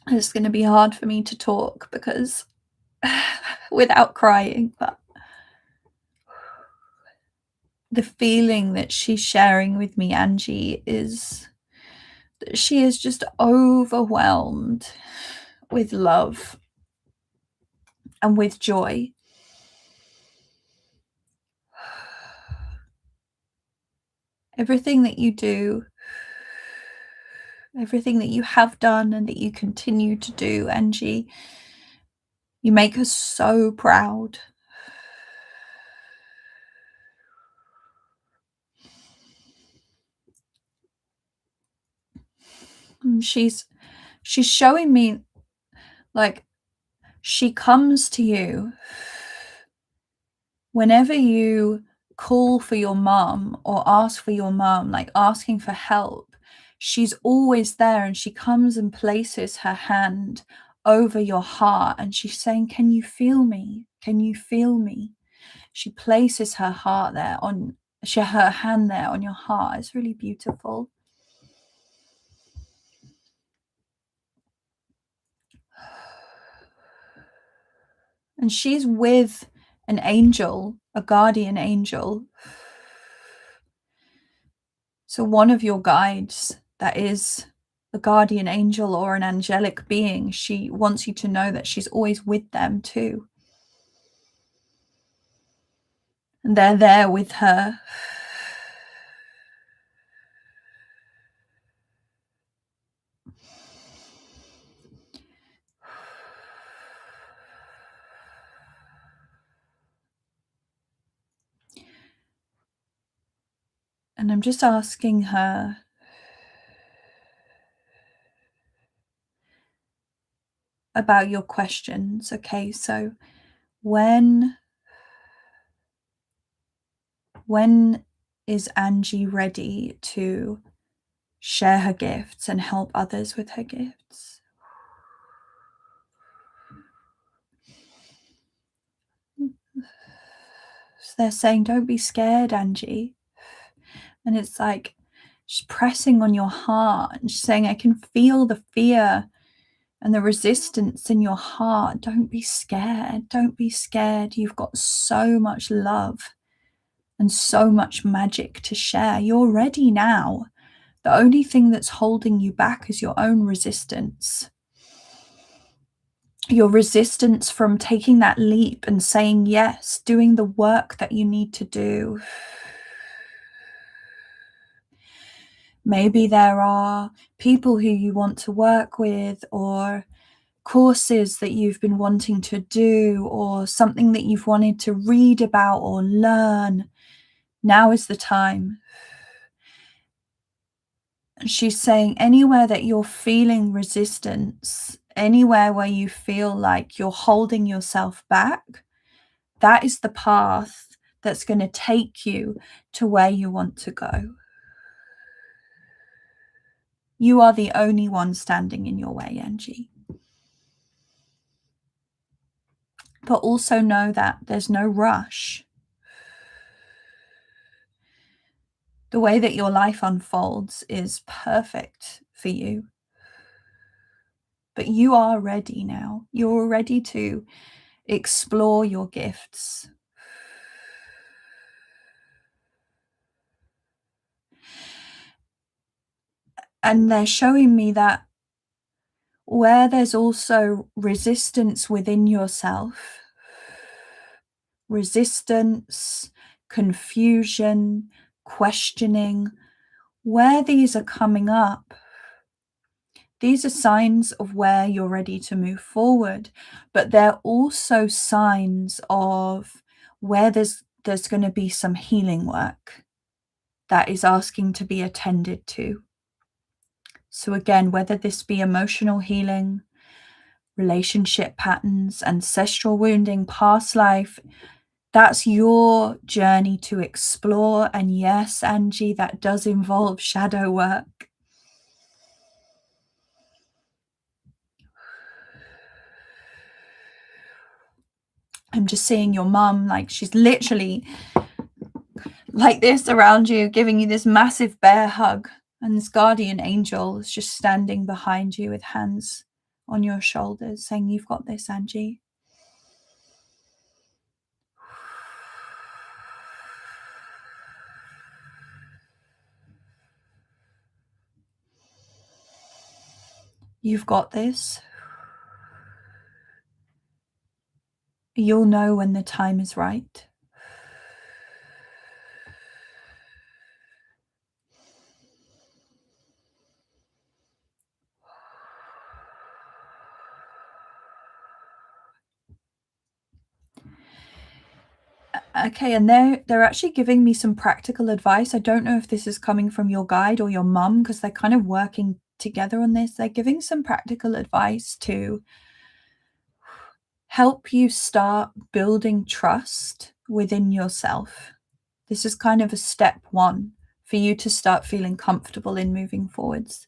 It's going to be hard for me to talk because without crying, but the feeling that she's sharing with me, Angie, is that she is just overwhelmed with love and with joy. Everything that you do, everything that you have done and that you continue to do, Angie, you make us so proud. And she's showing me, like, she comes to you whenever you call for your mum or ask for your mum, like asking for help. She's always there, and she comes and places her hand over your heart, and she's saying, "Can you feel me? Can you feel me?" She places her heart there on her hand there on your heart. It's really beautiful. And she's with an angel, a guardian angel. So one of your guides that is a guardian angel or an angelic being, she wants you to know that she's always with them too. And they're there with her. And I'm just asking her about your questions. Okay, so when is Angie ready to share her gifts and help others with her gifts? So they're saying, don't be scared, Angie. And it's like she's pressing on your heart and she's saying, I can feel the fear and the resistance in your heart. Don't be scared. Don't be scared. You've got so much love and so much magic to share. You're ready now. The only thing that's holding you back is your own resistance. Your resistance from taking that leap and saying yes, doing the work that you need to do. Maybe there are people who you want to work with, or courses that you've been wanting to do, or something that you've wanted to read about or learn. Now is the time. She's saying anywhere that you're feeling resistance, anywhere where you feel like you're holding yourself back, that is the path that's going to take you to where you want to go. You are the only one standing in your way, Angie. But also know that there's no rush. The way that your life unfolds is perfect for you. But you are ready now. You're ready to explore your gifts. And they're showing me that where there's also resistance within yourself, resistance, confusion, questioning, where these are coming up, these are signs of where you're ready to move forward, but they're also signs of where there's going to be some healing work that is asking to be attended to. So again, whether this be emotional healing, relationship patterns, ancestral wounding, past life, that's your journey to explore. And yes, Angie, that does involve shadow work. I'm just seeing your mum, like she's literally like this around you, giving you this massive bear hug. And this guardian angel is just standing behind you with hands on your shoulders, saying, "You've got this, Angie." You've got this. You'll know when the time is right. Okay, and they're actually giving me some practical advice. I don't know if this is coming from your guide or your mum, because they're kind of working together on this. They're giving some practical advice to help you start building trust within yourself. This is kind of a step one for you to start feeling comfortable in moving forwards.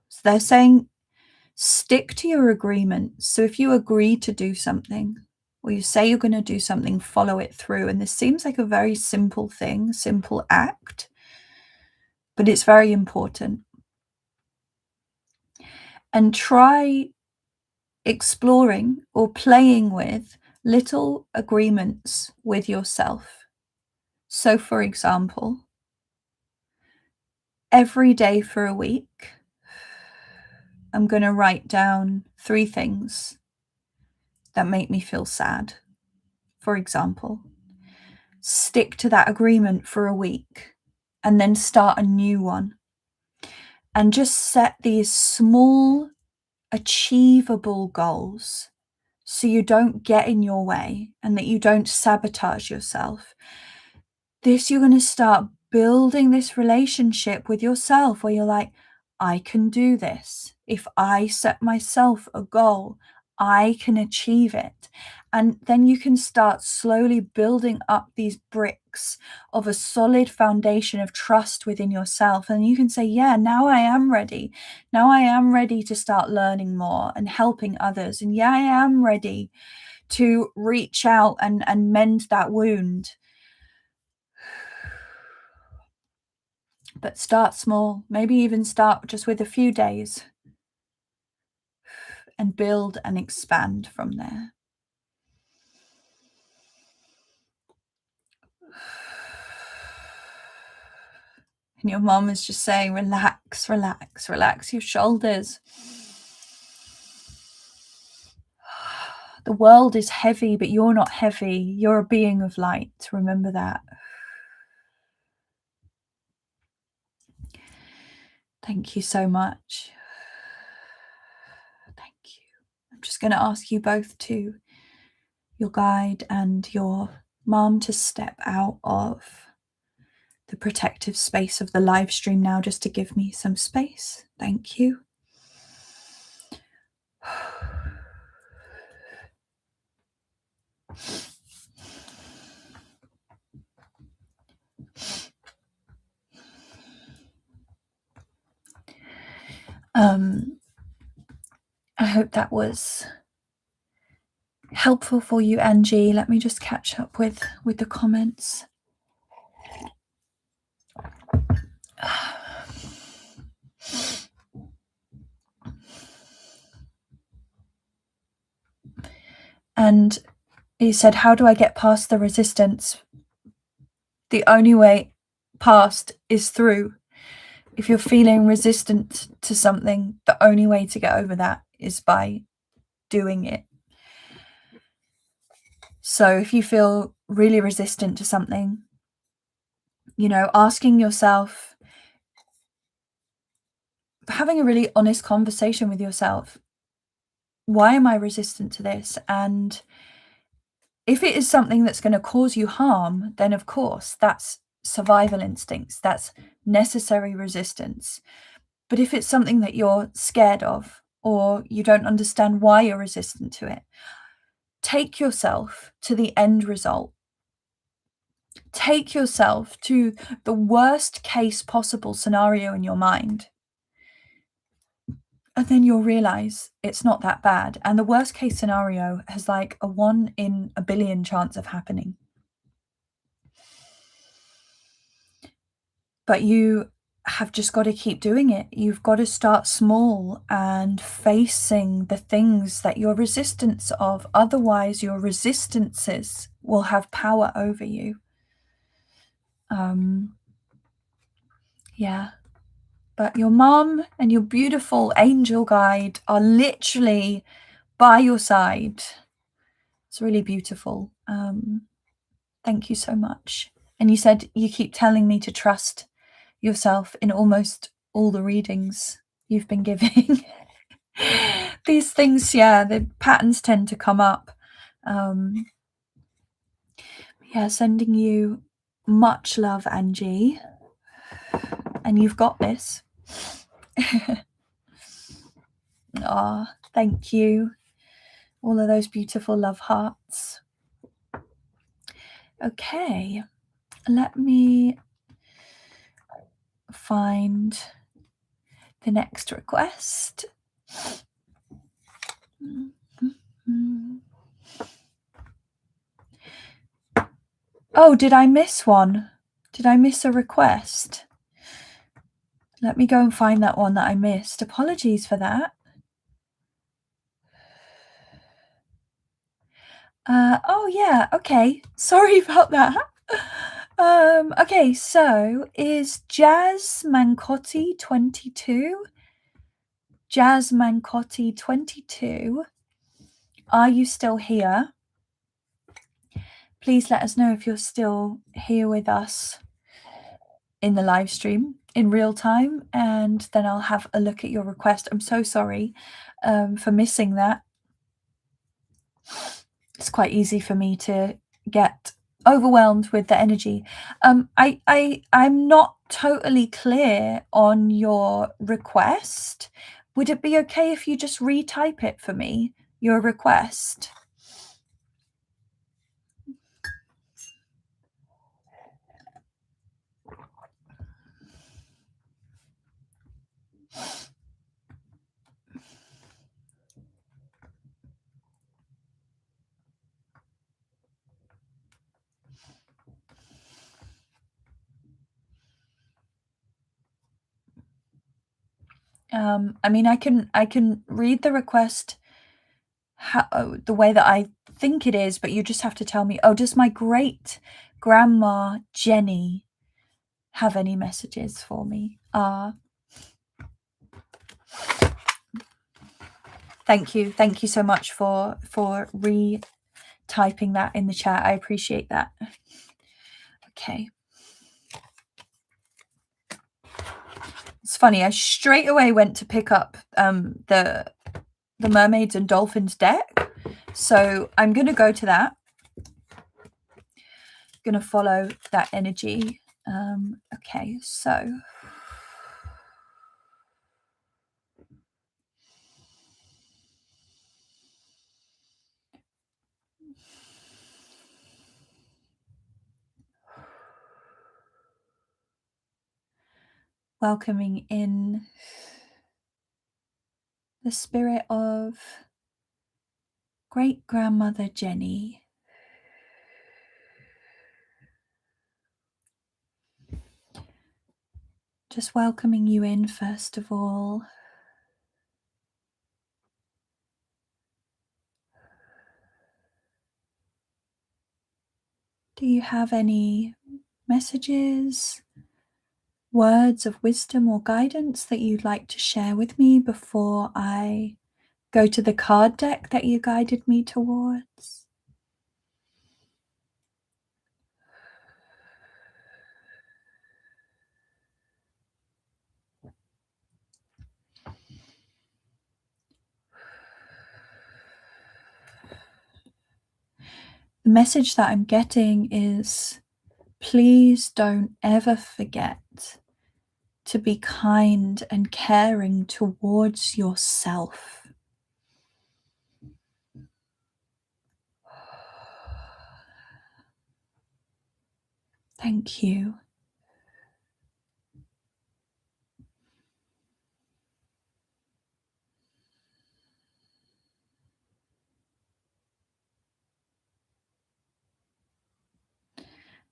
So they're saying, stick to your agreements. So if you agree to do something, or you say you're going to do something, follow it through. And this seems like a very simple thing, simple act, but it's very important. And try exploring or playing with little agreements with yourself. So, for example, every day for a week, I'm going to write down 3 things that make me feel sad. For example, stick to that agreement for a week and then start a new one. And just set these small, achievable goals so you don't get in your way and that you don't sabotage yourself. You're going to start building this relationship with yourself where you're like, I can do this. If I set myself a goal, I can achieve it. And then you can start slowly building up these bricks of a solid foundation of trust within yourself. And you can say, yeah, now I am ready. Now I am ready to start learning more and helping others. And yeah, I am ready to reach out and mend that wound. But start small, maybe even start just with a few days and build and expand from there. And your mom is just saying, relax, relax, relax your shoulders. The world is heavy, but you're not heavy. You're a being of light. Remember that. Thank you so much. Thank you. I'm just going to ask you both to, your guide and your mom, to step out of the protective space of the live stream now, just to give me some space. Thank you. I hope that was helpful for you, Angie. Let me just catch up with the comments. And he said, how do I get past the resistance? The only way past is through. If you're feeling resistant to something, the only way to get over that is by doing it. So if you feel really resistant to something, asking yourself, having a really honest conversation with yourself, why am I resistant to this? And if it is something that's going to cause you harm, then of course that's survival instincts, that's necessary resistance. But if it's something that you're scared of, or you don't understand why you're resistant to it, take yourself to the end result. Take yourself to the worst case possible scenario in your mind. And then you'll realize it's not that bad. And the worst case scenario has like a 1 in a billion chance of happening. But you have just got to keep doing it. You've got to start small and facing the things that you're resistant of. Otherwise, your resistances will have power over you. Yeah. But your mom and your beautiful angel guide are literally by your side. It's really beautiful. Thank you so much. And you said you keep telling me to trust yourself in almost all the readings you've been giving. These things, yeah, the patterns tend to come up. Yeah, sending you much love, Angie. And you've got this. Ah, thank you. All of those beautiful love hearts. Okay, let me find the next request. Oh, did I miss one? Did I miss a request? Let me go and find that one that I missed. Apologies for that. Oh yeah, okay. Sorry about that. Okay, so is Jazz Mancotti 22? Jazz Mancotti 22. Are you still here? Please let us know if you're still here with us in the live stream in real time, and then I'll have a look at your request. I'm so sorry for missing that. It's quite easy for me to get overwhelmed with the energy. I'm not totally clear on your request. Would it be okay if you just retype it for me, your request? I mean, I can read the request the way that I think it is, but you just have to tell me, oh, does my great grandma Jenny have any messages for me? Thank you so much for retyping that in the chat. I appreciate that. Okay. It's funny, I straight away went to pick up the mermaids and dolphins deck, so I'm going to go to that. Going to follow that energy. Okay, so welcoming in the spirit of great grandmother Jenny. Just welcoming you in first of all. Do you have any messages, words of wisdom or guidance that you'd like to share with me before I go to the card deck that you guided me towards? The message that I'm getting is, please don't ever forget to be kind and caring towards yourself. Thank you.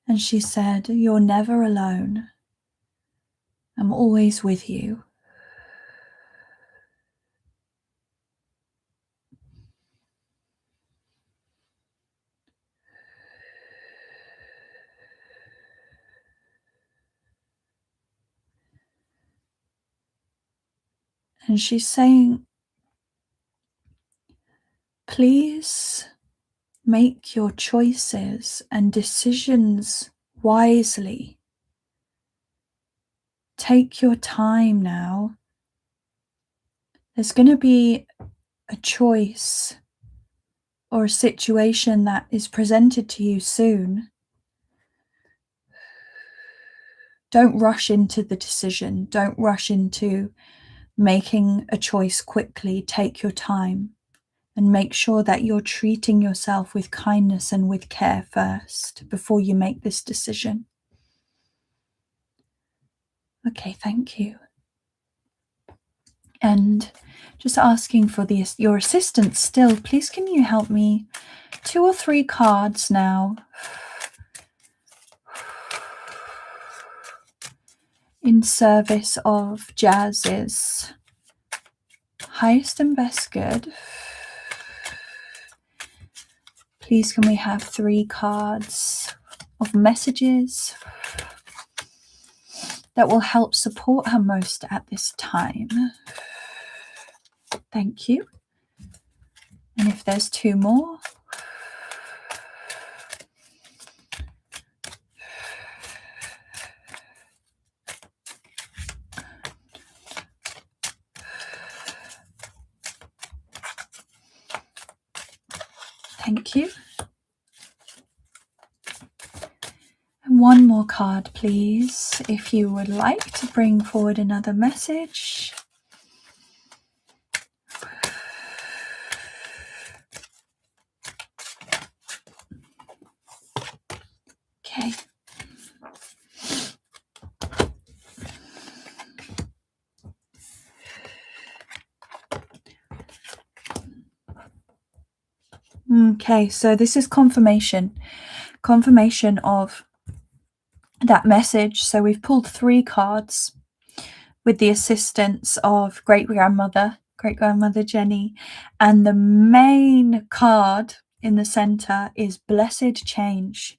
And she said, you're never alone. I'm always with you. And she's saying, please make your choices and decisions wisely. Take your time now. There's going to be a choice or a situation that is presented to you soon. Don't rush into the decision. Don't rush into making a choice quickly. Take your time and make sure that you're treating yourself with kindness and with care first before you make this decision. Okay, thank you. And just asking for your assistance still, please can you help me 2 or 3 cards now in service of Jazz's highest and best good. Please can we have 3 cards of messages that will help support her most at this time. Thank you. And if there's 2 more. Thank you. And 1 more card, please, if you would like to bring forward another message. Okay. Okay, so this is confirmation of that message. So we've pulled 3 cards with the assistance of great-grandmother Jenny, and the main card in the center is blessed change.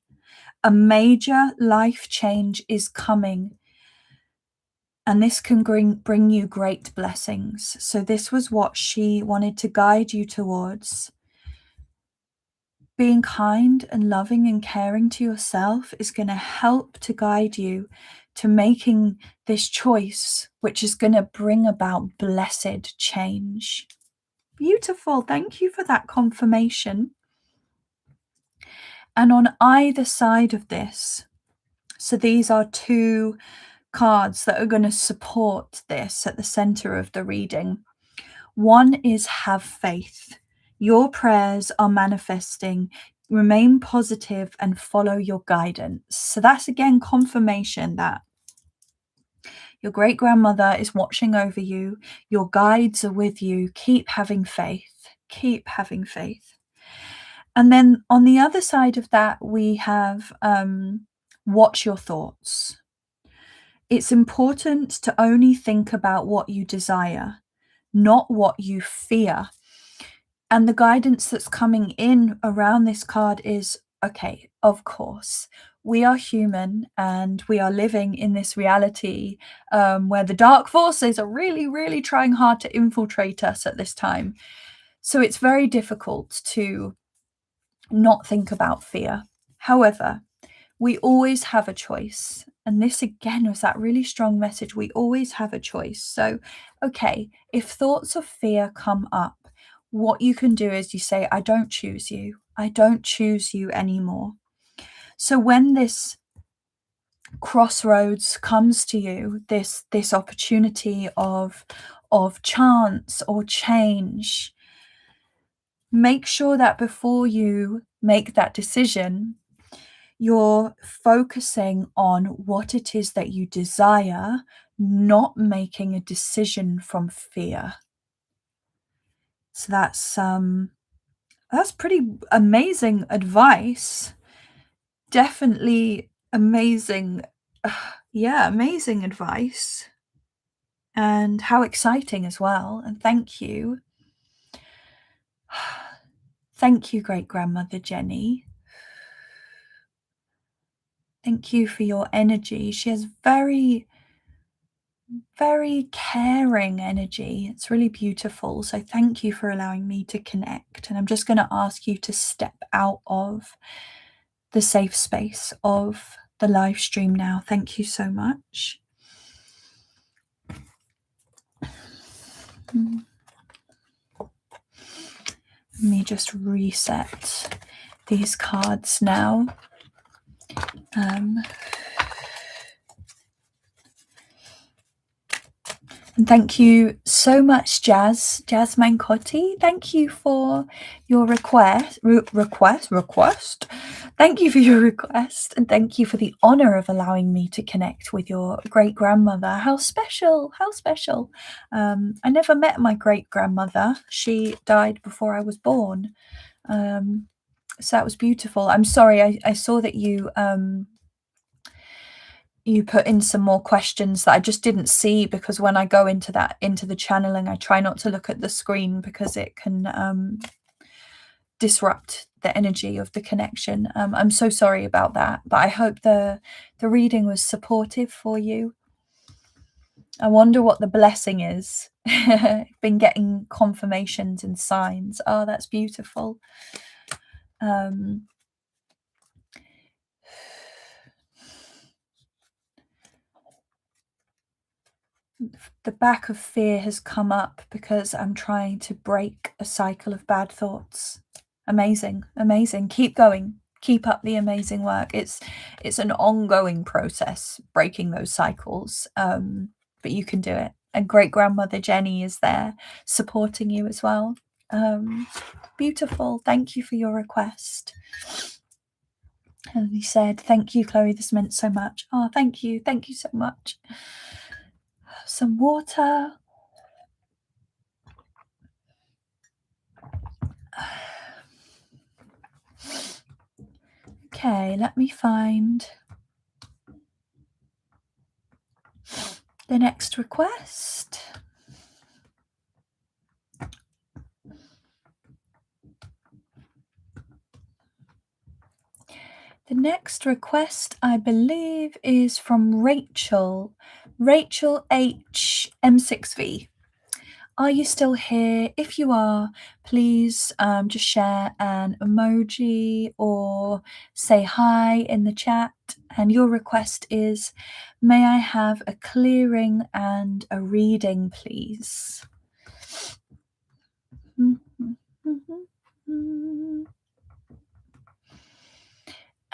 A major life change is coming, and this can bring you great blessings. So this was what she wanted to guide you towards. Being kind and loving and caring to yourself is going to help to guide you to making this choice, which is going to bring about blessed change. Beautiful. Thank you for that confirmation. And on either side of this, so these are 2 cards that are going to support this at the center of the reading. One is have faith. Your prayers are manifesting. Remain positive and follow your guidance. So that's again confirmation that your great-grandmother is watching over you. Your guides are with you. Keep having faith. Keep having faith. And then on the other side of that, we have watch your thoughts. It's important to only think about what you desire, not what you fear. And the guidance that's coming in around this card is, okay, of course, we are human and we are living in this reality where the dark forces are really, really trying hard to infiltrate us at this time. So it's very difficult to not think about fear. However, we always have a choice. And this again was that really strong message. We always have a choice. So, okay, if thoughts of fear come up, what you can do is you say, I don't choose you. I don't choose you anymore. So when this crossroads comes to you, this opportunity of chance or change, make sure that before you make that decision, you're focusing on what it is that you desire, not making a decision from fear. So that's pretty amazing advice. Definitely amazing yeah, amazing advice. And how exciting as well. And thank you. Thank you, great grandmother Jenny. Thank you for your energy. She has very, very caring energy. It's really beautiful. So thank you for allowing me to connect. And I'm just going to ask you to step out of the safe space of the live stream now. Thank you so much. Let me just reset these cards now. And thank you so much, Jasmine Cotti. Thank you for your request. Thank you for your request, and thank you for the honor of allowing me to connect with your great grandmother. How special! How special! I never met my great grandmother. She died before I was born. So that was beautiful. I'm sorry. I saw that you put in some more questions that I just didn't see, because when I go into the channeling, I try not to look at the screen because it can disrupt the energy of the connection. I'm so sorry about that, but I hope the reading was supportive for you. I wonder what the blessing is. Been getting confirmations and signs. Oh, that's beautiful. The back of fear has come up because I'm trying to break a cycle of bad thoughts. Amazing, amazing. Keep going. Keep up the amazing work. It's an ongoing process, breaking those cycles, but you can do it. And great grandmother Jenny is there supporting you as well. Beautiful. Thank you for your request. And he said, thank you, Chloe. This meant so much. Oh, thank you. Thank you so much. Some water. Okay, let me find the next request. The next request, I believe, is from Rachel. Rachel H. M6V. Are you still here? If you are, please just share an emoji or say hi in the chat. And your request is, may I have a clearing and a reading, please?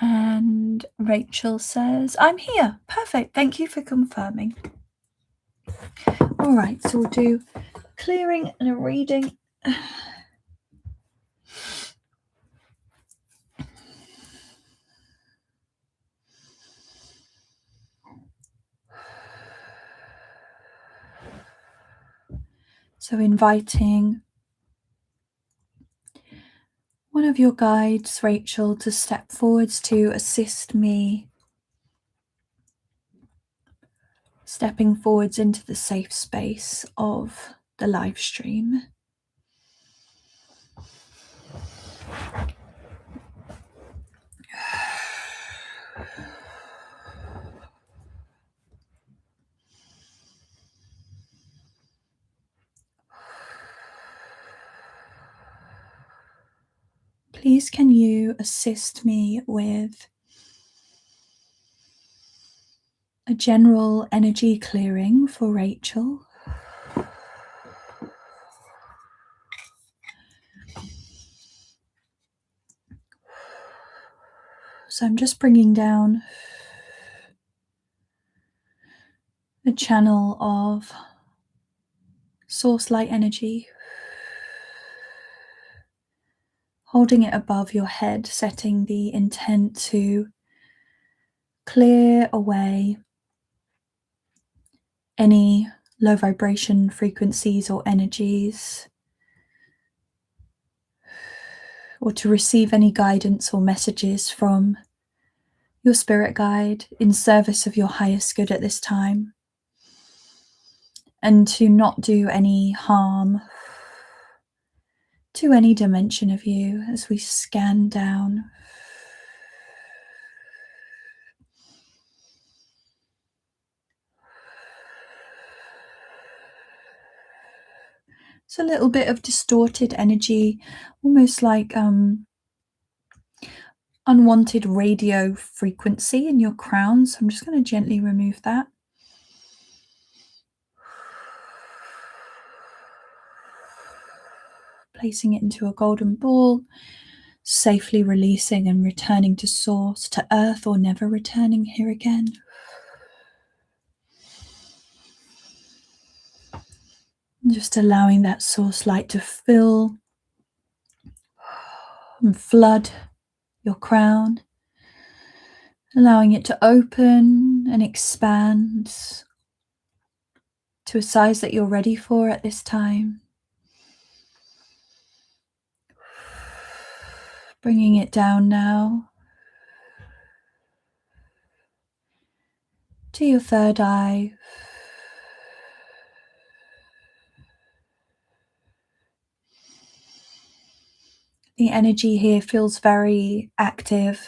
And Rachel says, I'm here. Perfect. Thank you for confirming. All right, so we'll do clearing and a reading. So inviting one of your guides, Rachel, to step forwards to assist me, stepping forwards into the safe space of the live stream. Please, can you assist me with a general energy clearing for Rachel? So I'm just bringing down a channel of source light energy, holding it above your head, setting the intent to clear away any low vibration frequencies or energies, or to receive any guidance or messages from your spirit guide in service of your highest good at this time, and to not do any harm to any dimension of you as we scan down. It's a little bit of distorted energy, almost like unwanted radio frequency in your crown. So I'm just going to gently remove that. Placing it into a golden ball, safely releasing and returning to source, to earth, or never returning here again. Just allowing that source light to fill and flood your crown, allowing it to open and expand to a size that you're ready for at this time. Bringing it down now to your third eye. The energy here feels very active.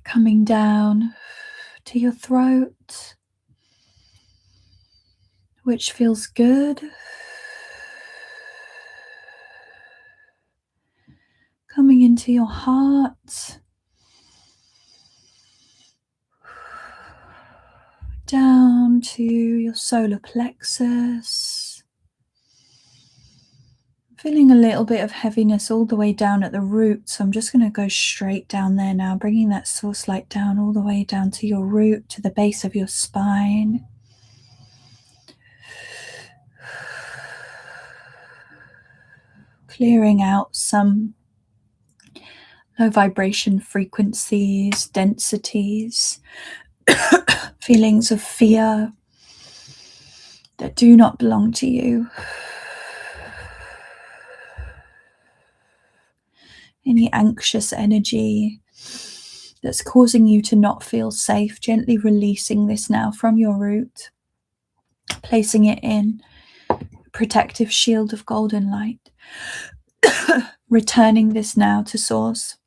Coming down to your throat, which feels good. Coming into your heart, down to your solar plexus. Feeling a little bit of heaviness all the way down at the root, so I'm just going to go straight down there now, bringing that source light down all the way down to your root, to the base of your spine. Clearing out some low vibration frequencies, densities, feelings of fear that do not belong to you. Any anxious energy that's causing you to not feel safe, gently releasing this now from your root, placing it in a protective shield of golden light, returning this now to source,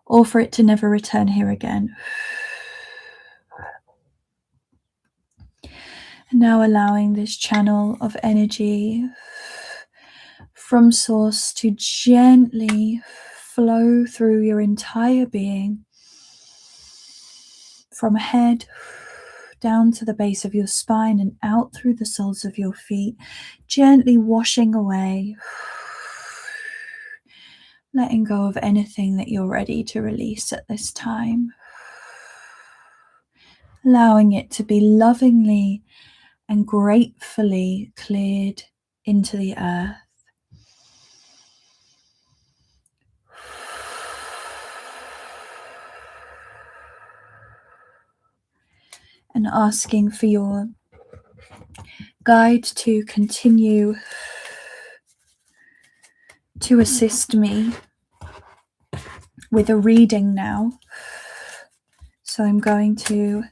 or for it to never return here again. And now allowing this channel of energy from source to gently flow through your entire being, from head down to the base of your spine and out through the soles of your feet, gently washing away, letting go of anything that you're ready to release at this time, allowing it to be lovingly and gratefully cleared into the earth. And asking for your guide to continue to assist me with a reading now. So I'm going to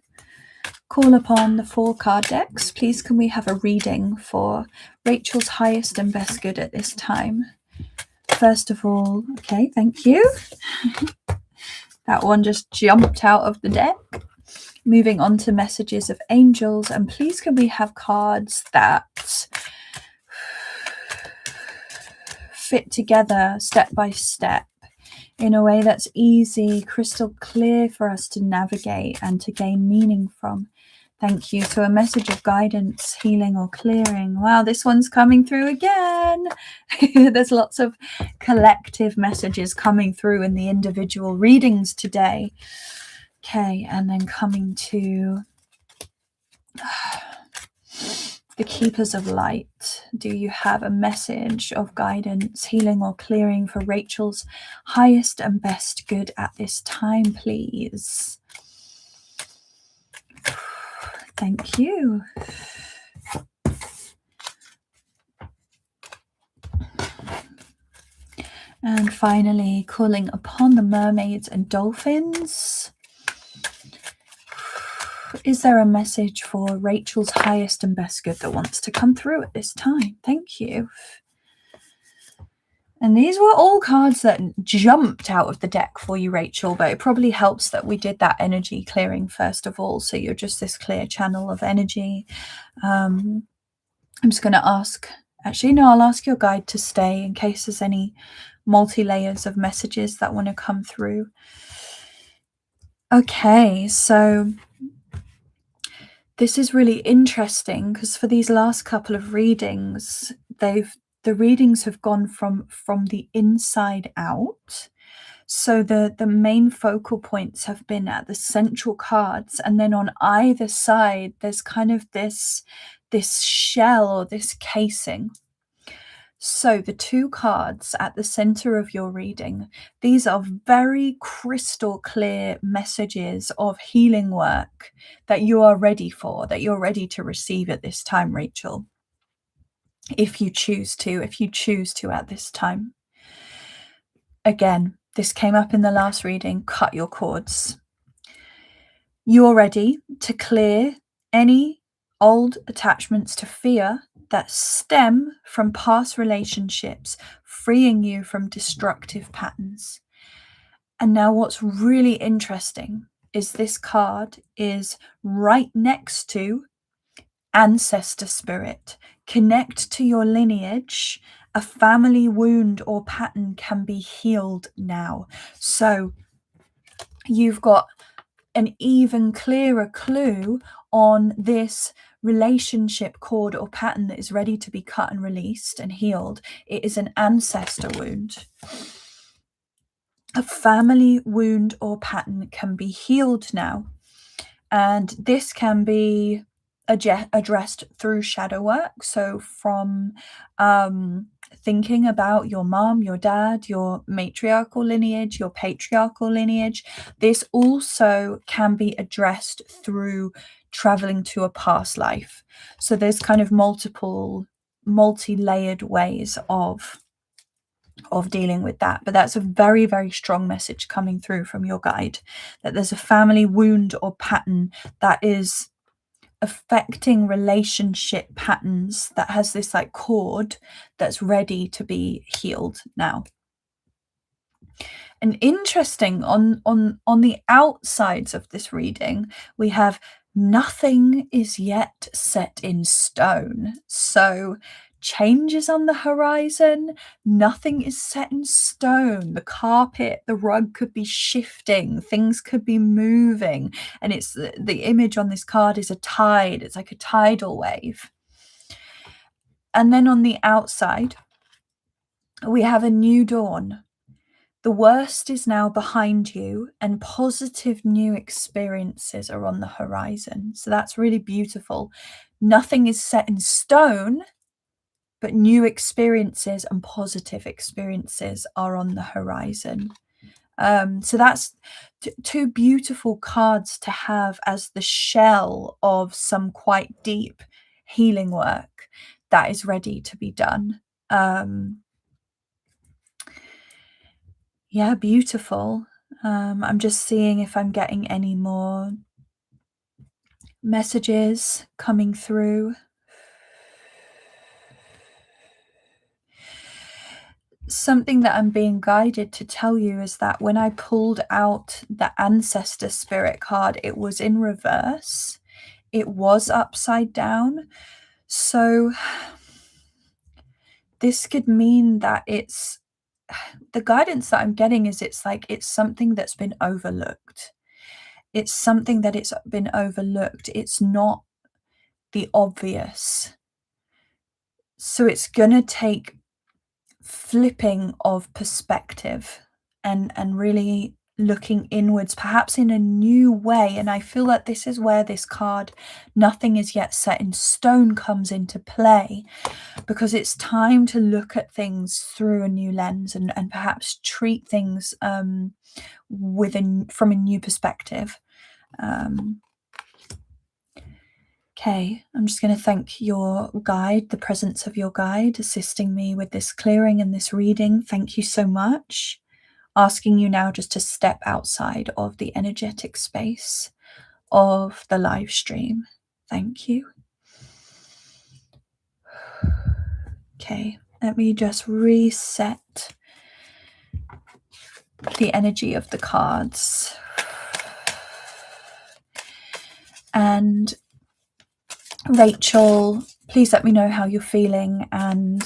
call upon the 4 card decks. Please can we have a reading for Rachel's highest and best good at this time? First of all, okay, thank you. That one just jumped out of the deck. Moving on to messages of angels, and please can we have cards that fit together step by step in a way that's easy, crystal clear for us to navigate and to gain meaning from. Thank you. So a message of guidance, healing, or clearing. Wow, this one's coming through again. There's lots of collective messages coming through in the individual readings today. Okay, and then coming to the Keepers of Light. Do you have a message of guidance, healing, or clearing for Rachel's highest and best good at this time, please? Thank you. And finally, calling upon the mermaids and dolphins. Is there a message for Rachel's highest and best good that wants to come through at this time? Thank you. And these were all cards that jumped out of the deck for you, Rachel, but it probably helps that we did that energy clearing first of all, so you're just this clear channel of energy. I'm just going to ask, actually, no, I'll ask your guide to stay in case there's any multi-layers of messages that want to come through. Okay, so this is really interesting because for these last couple of readings, the readings have gone from the inside out. So the main focal points have been at the central cards, and then on either side there's kind of this shell or this casing. So the two cards at the center of your reading, these are very crystal clear messages of healing work that you are ready for, that you're ready to receive at this time, Rachel. If you choose to at this time. Again, this came up in the last reading, cut your cords. You're ready to clear any old attachments to fear that stem from past relationships, freeing you from destructive patterns. And now what's really interesting is this card is right next to ancestor spirit. Connect to your lineage. A family wound or pattern can be healed now. So you've got an even clearer clue on this relationship cord or pattern that is ready to be cut and released and healed. It is an ancestor wound. A family wound or pattern can be healed now. And this can be addressed through shadow work. So from thinking about your mom, your dad, your matriarchal lineage, your patriarchal lineage, this also can be addressed through traveling to a past life. So there's kind of multi-layered ways of dealing with that. But that's a very, very strong message coming through from your guide, that there's a family wound or pattern that is affecting relationship patterns, that has this like cord that's ready to be healed now. And interesting, on the outsides of this reading, we have nothing is yet set in stone. So changes on the horizon, nothing is set in stone. The carpet, the rug could be shifting, things could be moving. And it's the image on this card is a tide. It's like a tidal wave. And then on the outside, we have a new dawn. The worst is now behind you and positive new experiences are on the horizon. So that's really beautiful. Nothing is set in stone, but new experiences and positive experiences are on the horizon. So that's two beautiful cards to have as the shell of some quite deep healing work that is ready to be done. Yeah, beautiful. I'm just seeing if I'm getting any more messages coming through. Something that I'm being guided to tell you is that when I pulled out the ancestor spirit card, it was in reverse. It was upside down. So this could mean that it's the guidance that I'm getting is it's like it's something that's been overlooked. It's something that it's been overlooked. It's not the obvious. So it's going to take flipping of perspective and really looking inwards, perhaps in a new way. And I feel that this is where this card, nothing is yet set in stone, comes into play, because it's time to look at things through a new lens and perhaps treat things from a new perspective. Okay, I'm just going to thank your guide, the presence of your guide, assisting me with this clearing and this reading. Thank you so much. Asking you now just to step outside of the energetic space of the live stream. Thank you. Okay, let me just reset the energy of the cards. And Rachel, please let me know how you're feeling and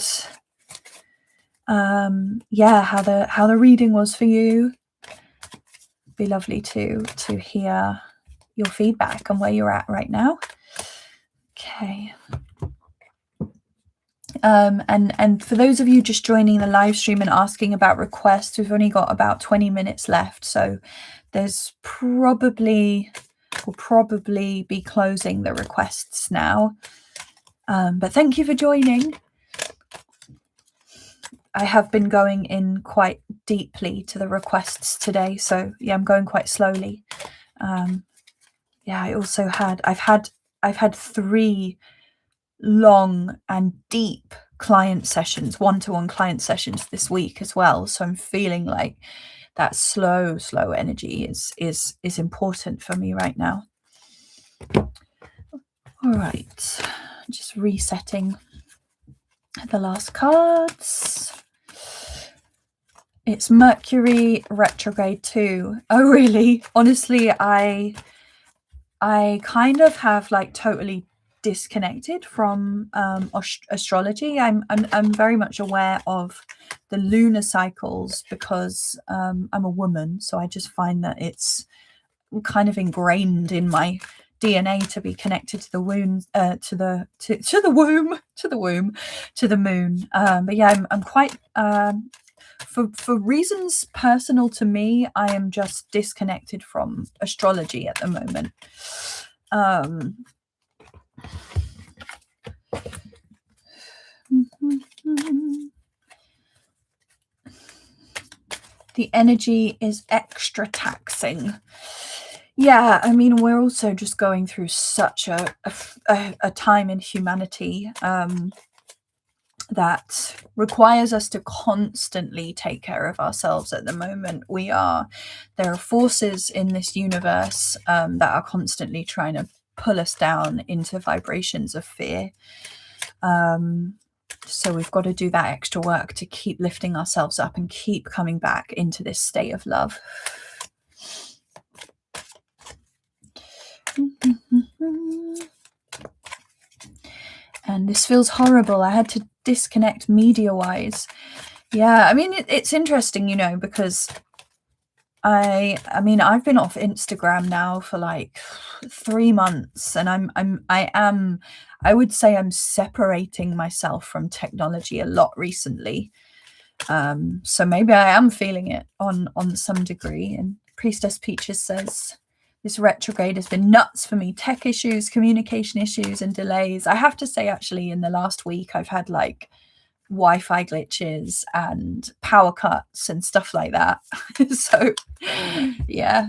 how the reading was for you. It'd be lovely to hear your feedback on where you're at right now. Okay. And for those of you just joining the live stream and asking about requests, we've only got about 20 minutes left, so there's we'll probably be closing the requests now. But thank you for joining. I have been going in quite deeply to the requests today, so yeah, I'm going quite slowly. I also I've had 3 long and deep client sessions, one-to-one client sessions this week as well. So I'm feeling like that slow energy is important for me right now. All right, just resetting the last cards. It's Mercury retrograde too. Oh really? Honestly, I kind of have like totally disconnected from astrology. I'm very much aware of the lunar cycles because I'm a woman, so I just find that it's kind of ingrained in my DNA to be connected to the womb, to the moon. But yeah, I'm quite for reasons personal to me, I am just disconnected from astrology at the moment. The energy is extra taxing. Yeah, I mean, we're also just going through such a time in humanity that requires us to constantly take care of ourselves at the moment. There are forces in this universe that are constantly trying to pull us down into vibrations of fear. So we've got to do that extra work to keep lifting ourselves up and keep coming back into this state of love. And this feels horrible. I had to disconnect media-wise. Yeah, I mean, it's interesting, you know, because I mean, I've been off Instagram now for like 3 months, and I would say I'm separating myself from technology a lot recently. So maybe I am feeling it on some degree. And Priestess Peaches says, this retrograde has been nuts for me. Tech issues, communication issues, and delays. I have to say, actually, in the last week, I've had like Wi-Fi glitches and power cuts and stuff like that. So, yeah.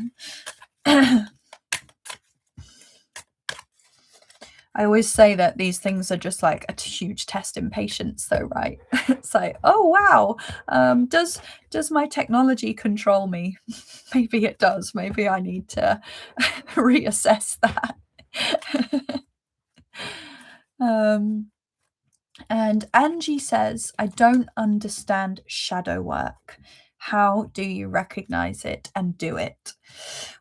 I always say that these things are just like a huge test in patience, though, right? It's like, oh wow, does my technology control me? Maybe it does. Maybe I need to reassess that. And Angie says, I don't understand shadow work. How do you recognize it and do it?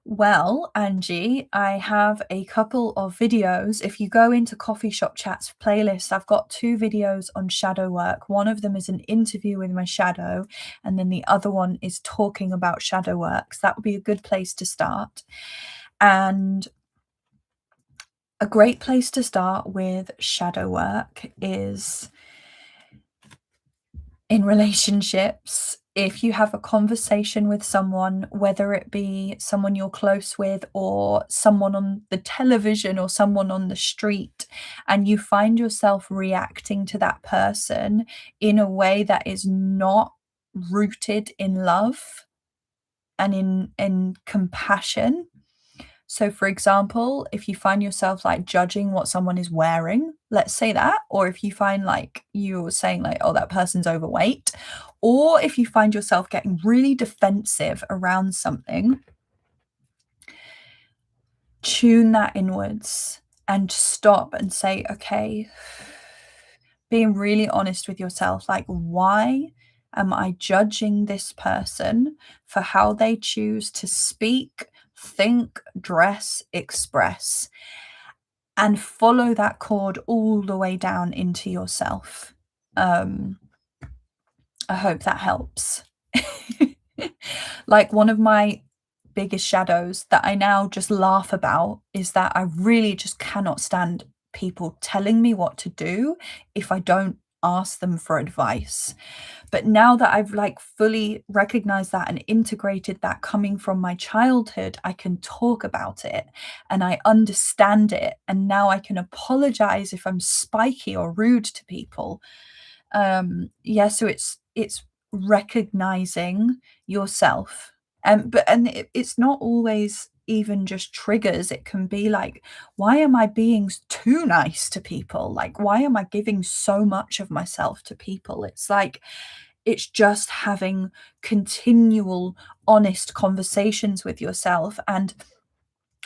Well, Angie, I have a couple of videos. If you go into Coffee Shop Chats playlist, I've got 2 videos on shadow work. One of them is an interview with my shadow, and then the other one is talking about shadow work. So that would be a good place to start. And a great place to start with shadow work is in relationships. If you have a conversation with someone, whether it be someone you're close with or someone on the television or someone on the street, and you find yourself reacting to that person in a way that is not rooted in love and in compassion, So, for example, if you find yourself like judging what someone is wearing, let's say that, or if you find like you're saying like, oh, that person's overweight, or if you find yourself getting really defensive around something, tune that inwards and stop and say, okay, being really honest with yourself, like, why am I judging this person for how they choose to speak, think, dress, express, and follow that cord all the way down into yourself. I hope that helps. Like, one of my biggest shadows that I now just laugh about is that I really just cannot stand people telling me what to do if I don't ask them for advice. But now that I've like fully recognized that and integrated that coming from my childhood, I can talk about it and I understand it. And now I can apologize if I'm spiky or rude to people. Yeah, so it's recognizing yourself. It's not always even just triggers. It can be like, why am I being too nice to people? Like, why am I giving so much of myself to people? It's like, it's just having continual honest conversations with yourself. And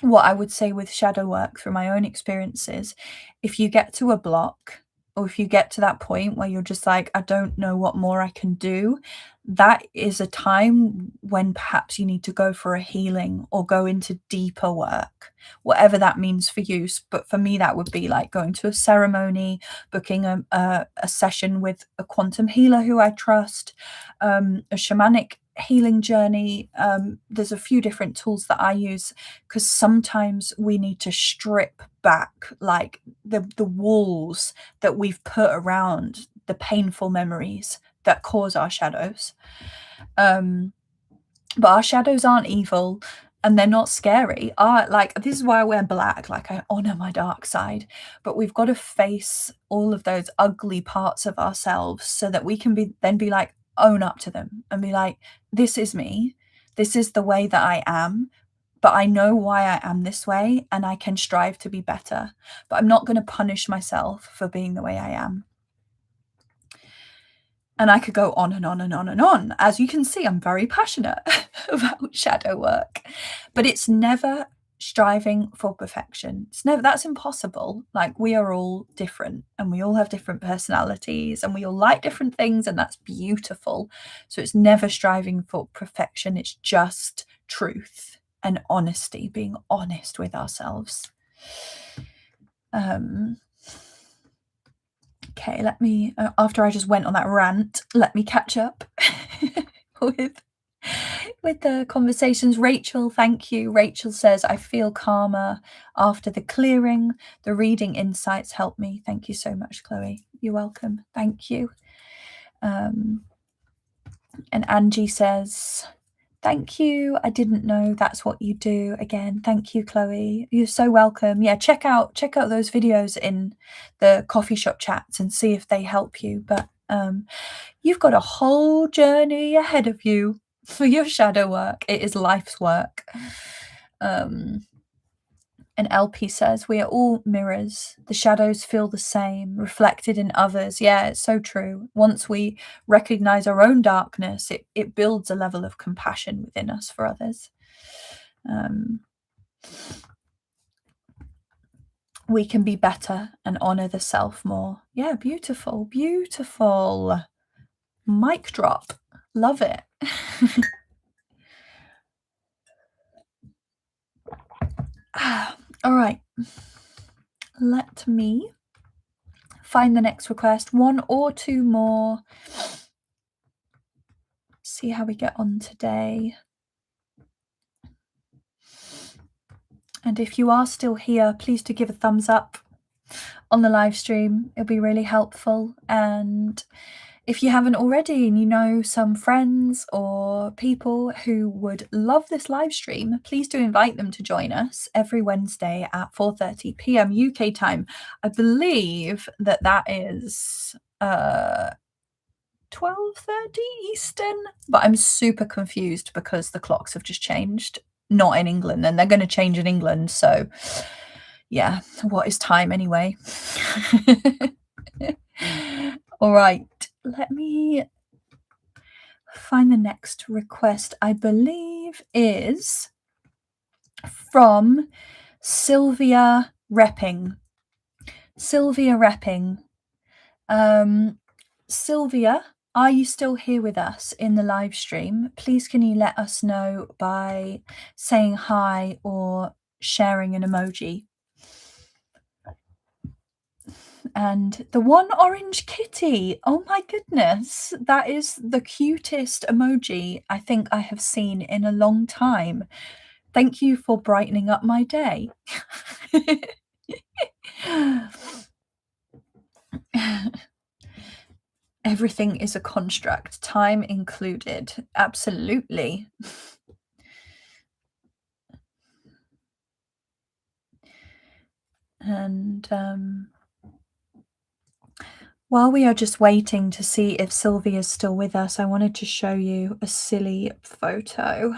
what I would say with shadow work through my own experiences, if you get to a block, or if you get to that point where you're just like, I don't know what more I can do, that is a time when perhaps you need to go for a healing or go into deeper work, whatever that means for you. But for me, that would be like going to a ceremony, booking a session with a quantum healer who I trust, a shamanic healing journey. There's a few different tools that I use because sometimes we need to strip back like the walls that we've put around the painful memories that cause our shadows. But our shadows aren't evil and they're not scary. Like, this is why I wear black, like I honor my dark side. But we've got to face all of those ugly parts of ourselves so that we can be like, own up to them and be like, this is me. This is the way that I am. But I know why I am this way and I can strive to be better. But I'm not going to punish myself for being the way I am. And I could go on and on and on and on. As you can see, I'm very passionate about shadow work, but it's never striving for perfection. That's impossible. Like, we are all different and we all have different personalities and we all like different things, and that's beautiful. So it's never striving for perfection. It's just truth and honesty, being honest with ourselves. Okay, let me, after I just went on that rant, let me catch up with the conversations. Rachel, thank you. Rachel says, I feel calmer after the clearing. The reading insights help me. Thank you so much, Chloe. You're welcome. Thank you. And Angie says, thank you. I didn't know that's what you do. Again, thank you, Chloe. You're so welcome. Yeah, check out those videos in the coffee shop chats and see if they help you. But you've got a whole journey ahead of you for your shadow work. It is life's work. And LP says, we are all mirrors. The shadows feel the same, reflected in others. Yeah, it's so true. Once we recognize our own darkness, it builds a level of compassion within us for others. We can be better and honor the self more. Yeah, beautiful, beautiful. Mic drop. Love it. All right. Let me find the next request. One or two more. See how we get on today. And if you are still here, please do give a thumbs up on the live stream. It'll be really helpful. And if you haven't already and you know some friends or people who would love this live stream, please do invite them to join us every Wednesday at 4:30 p.m. UK time. I believe that is 12:30 Eastern, but I'm super confused because the clocks have just changed. not in England, and they're going to change in England. So yeah, what is time anyway? All right, let me find the next request. I believe is from Sylvia Repping. Sylvia Repping. Sylvia, are you still here with us in the live stream? Please can you let us know by saying hi or sharing an emoji. And the one orange kitty, oh my goodness, that is the cutest emoji I think I have seen in a long time. Thank you for brightening up my day. Everything is a construct, time included. Absolutely. And while we are just waiting to see if Sylvia's still with us, I wanted to show you a silly photo.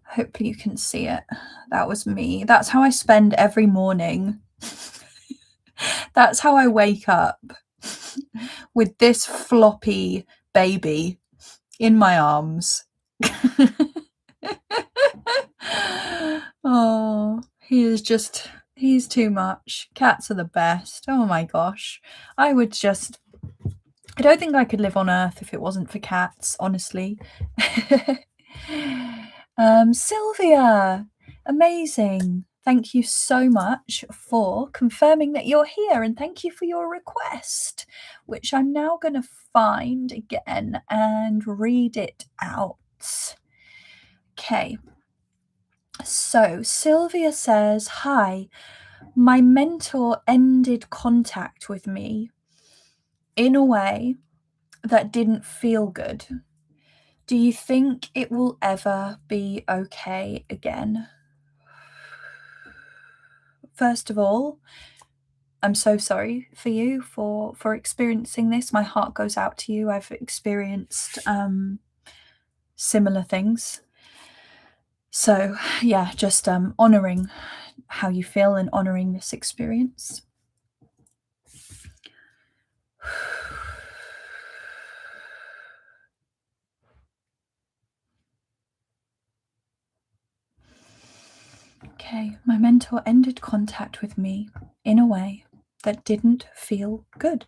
Hopefully you can see it. That was me. That's how I spend every morning. That's how I wake up, with this floppy baby in my arms. Oh, he's too much. Cats are the best. Oh my gosh. I don't think I could live on Earth if it wasn't for cats, honestly. Sylvia, amazing. Thank you so much for confirming that you're here, and thank you for your request, which I'm now going to find again and read it out. Okay. So Sylvia says, hi, my mentor ended contact with me in a way that didn't feel good. Do you think it will ever be okay again? First of all, I'm so sorry for you for experiencing this. My heart goes out to you. I've experienced similar things. So yeah, just honoring how you feel and honoring this experience. Okay, my mentor ended contact with me in a way that didn't feel good.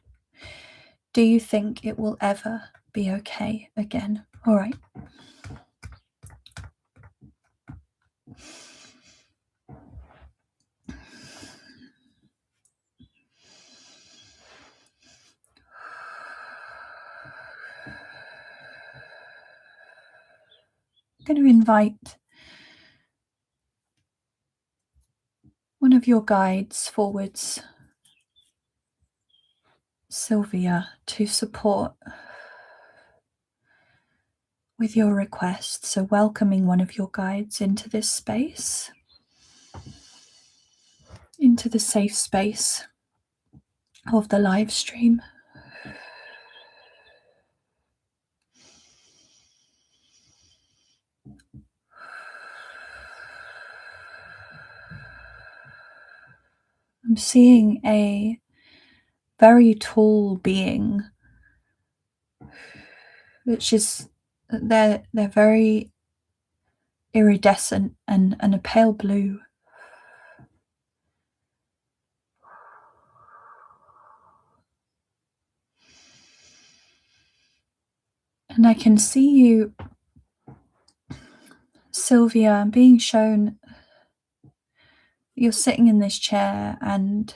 Do you think it will ever be okay again? All right. I'm going to invite one of your guides forwards, Sylvia, to support with your request. So welcoming one of your guides into this space, into the safe space of the live stream. I'm seeing a very tall being, which is they're very iridescent and a pale blue. And I can see you, Sylvia, being shown you're sitting in this chair, and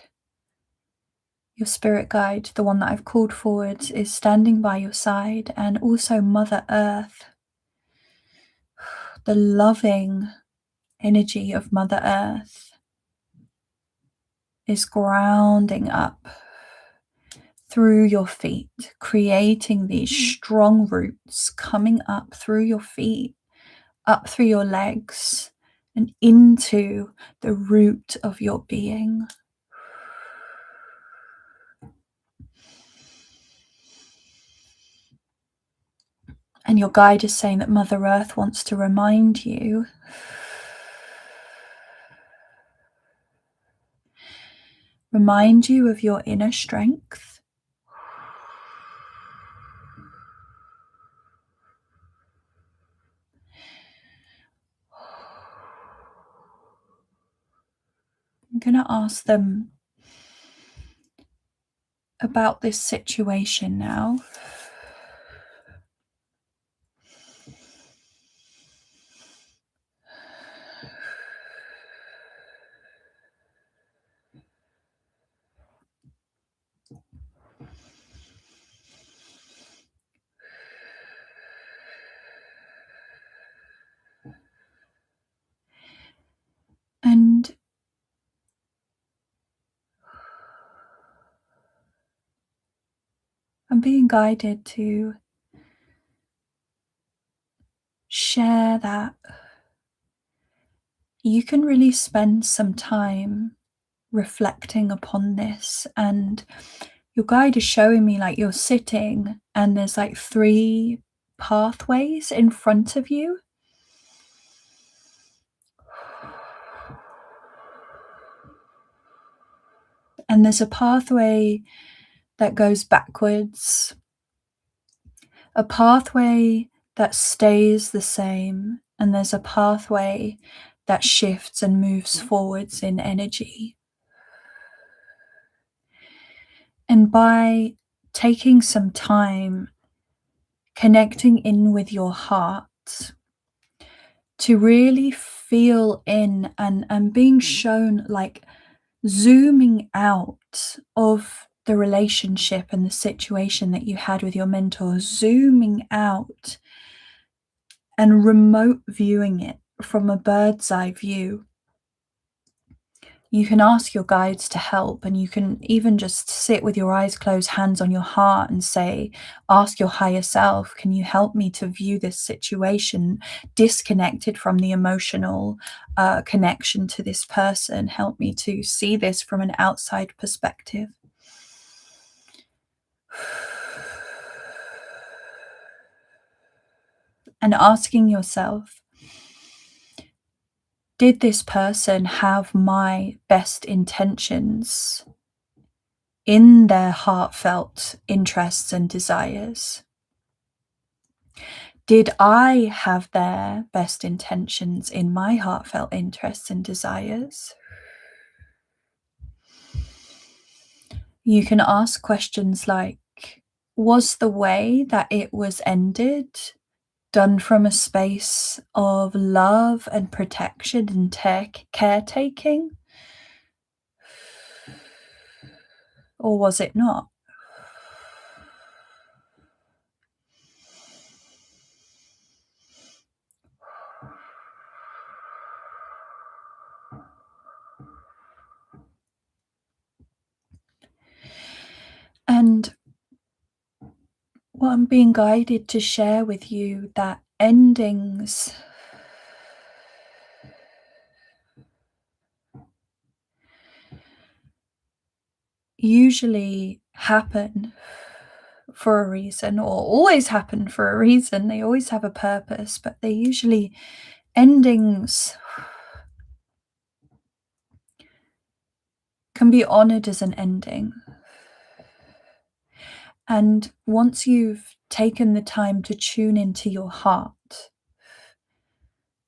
your spirit guide, the one that I've called forward, is standing by your side, and also Mother Earth. The loving energy of Mother Earth is grounding up through your feet, creating these strong roots coming up through your feet, up through your legs, and into the root of your being. And your guide is saying that Mother Earth wants to remind you remind you of your inner strength. I'm going to ask them about this situation now. And I'm being guided to share that you can really spend some time reflecting upon this. And your guide is showing me like you're sitting and there's like 3 pathways in front of you. And there's a pathway that goes backwards, a pathway that stays the same, and there's a pathway that shifts and moves forwards in energy. And by taking some time connecting in with your heart to really feel in and being shown like zooming out of the relationship and the situation that you had with your mentor, zooming out and remote viewing it from a bird's eye view. You can ask your guides to help, and you can even just sit with your eyes closed, hands on your heart, and say, ask your higher self, can you help me to view this situation disconnected from the emotional connection to this person? Help me to see this from an outside perspective. And asking yourself, did this person have my best intentions in their heartfelt interests and desires? Did I have their best intentions in my heartfelt interests and desires? You can ask questions like, was the way that it was ended done from a space of love and protection and caretaking? Or was it not? And well, I'm being guided to share with you that endings usually happen for a reason, or always happen for a reason. They always have a purpose, but they usually endings can be honored as an ending. And once you've taken the time to tune into your heart,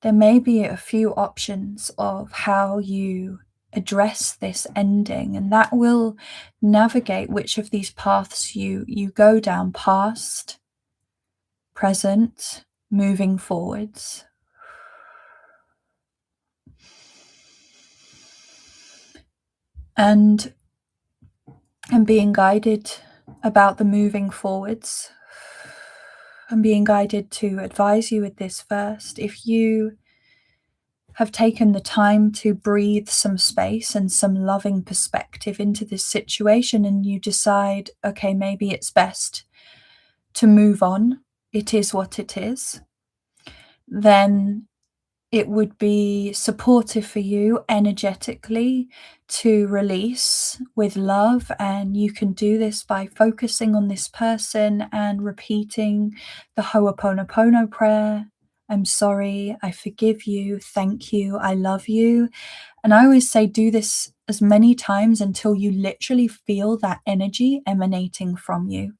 there may be a few options of how you address this ending, and that will navigate which of these paths you go down: past, present, moving forwards. And I'm being guided about the moving forwards. I'm being guided to advise you with this first. If you have taken the time to breathe some space and some loving perspective into this situation, and you decide, okay, maybe it's best to move on, it is what it is, then it would be supportive for you energetically to release with love. And you can do this by focusing on this person and repeating the Ho'oponopono prayer I'm sorry, I forgive you, thank you, I love you. And I always say do this as many times until you literally feel that energy emanating from you.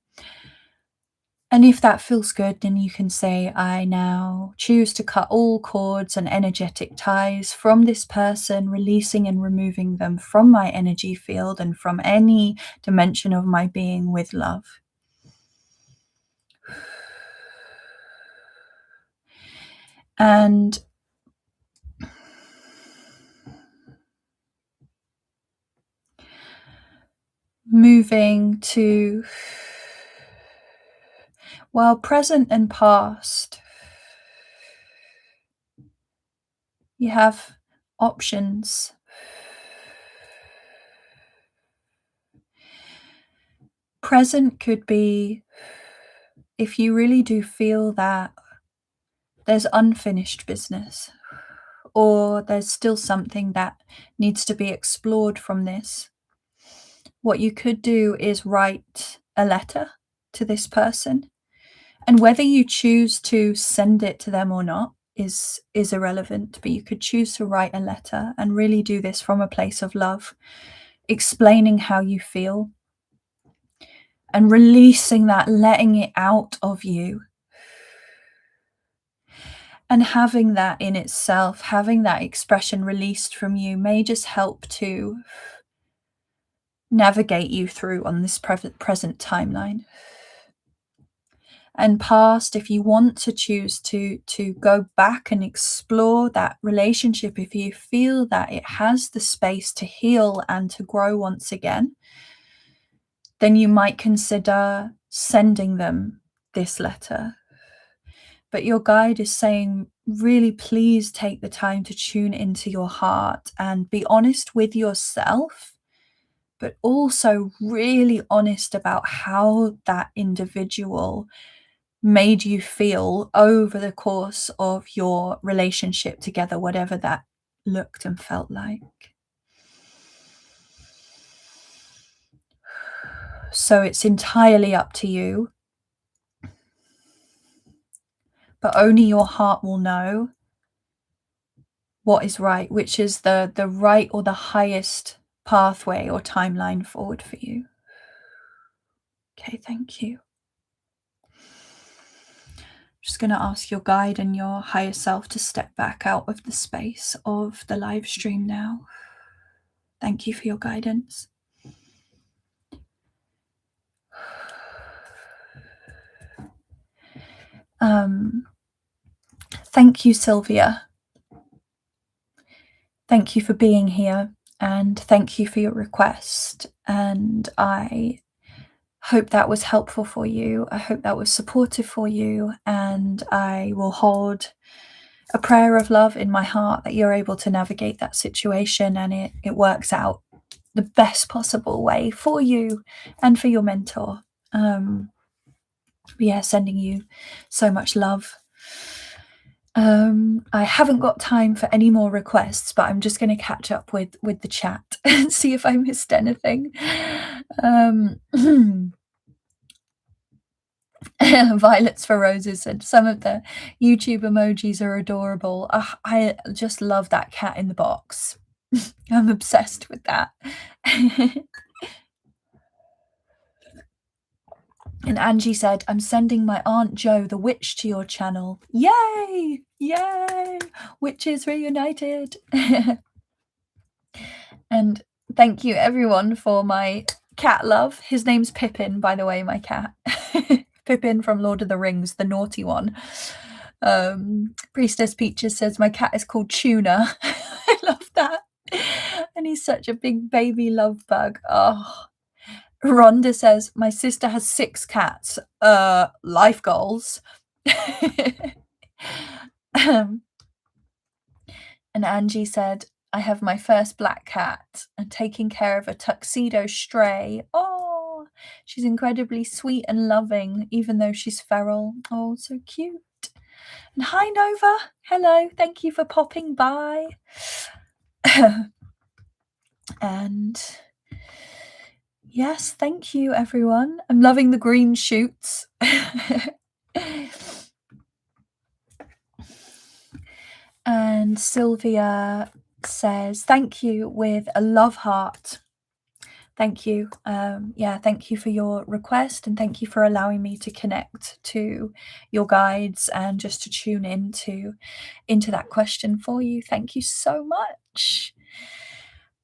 And if that feels good, then you can say, I now choose to cut all cords and energetic ties from this person, releasing and removing them from my energy field and from any dimension of my being with love. And moving to, while present and past, you have options. Present could be if you really do feel that there's unfinished business, or there's still something that needs to be explored from this. What you could do is write a letter to this person, and whether you choose to send it to them or not is irrelevant, but you could choose to write a letter and really do this from a place of love, explaining how you feel and releasing that, letting it out of you. And having that in itself, having that expression released from you may just help to navigate you through on this present timeline. And past, if you want to choose to go back and explore that relationship, if you feel that it has the space to heal and to grow once again, then you might consider sending them this letter. But your guide is saying, really, please take the time to tune into your heart and be honest with yourself, but also really honest about how that individual made you feel over the course of your relationship together, whatever that looked and felt like. So it's entirely up to you, but only your heart will know what is right, which is the right or the highest pathway or timeline forward for you. Okay, thank you. Just going to ask your guide and your higher self to step back out of the space of the live stream now. Thank you for your guidance. Thank you, Sylvia. Thank you for being here, and thank you for your request. And I hope that was helpful for you. I hope that was supportive for you, and I will hold a prayer of love in my heart that you're able to navigate that situation and it works out the best possible way for you and for your mentor. Yeah, sending you so much love. I haven't got time for any more requests, but I'm just going to catch up with the chat and see if I missed anything. Violets for Roses said some of the YouTube emojis are adorable. I just love that cat in the box. I'm obsessed with that. And Angie said, I'm sending my Aunt Jo the witch to your channel. Yay! Yay! Witches reunited. And thank you everyone for my cat love. His name's Pippin, by the way, my cat. Pippin from Lord of the Rings, the naughty one. Priestess Peaches says, my cat is called Tuna. I love that. And he's such a big baby love bug. Oh. Rhonda says, my sister has 6 cats. Life goals. And Angie said, I have my first black cat and taking care of a tuxedo stray. Oh, she's incredibly sweet and loving, even though she's feral. Oh, so cute. And hi, Nova. Hello. Thank you for popping by. And yes, thank you, everyone. I'm loving the green shoots. And Sylvia says, thank you, with a love heart. Thank you. Thank you for your request, and thank you for allowing me to connect to your guides and just to tune into that question for you. Thank you so much.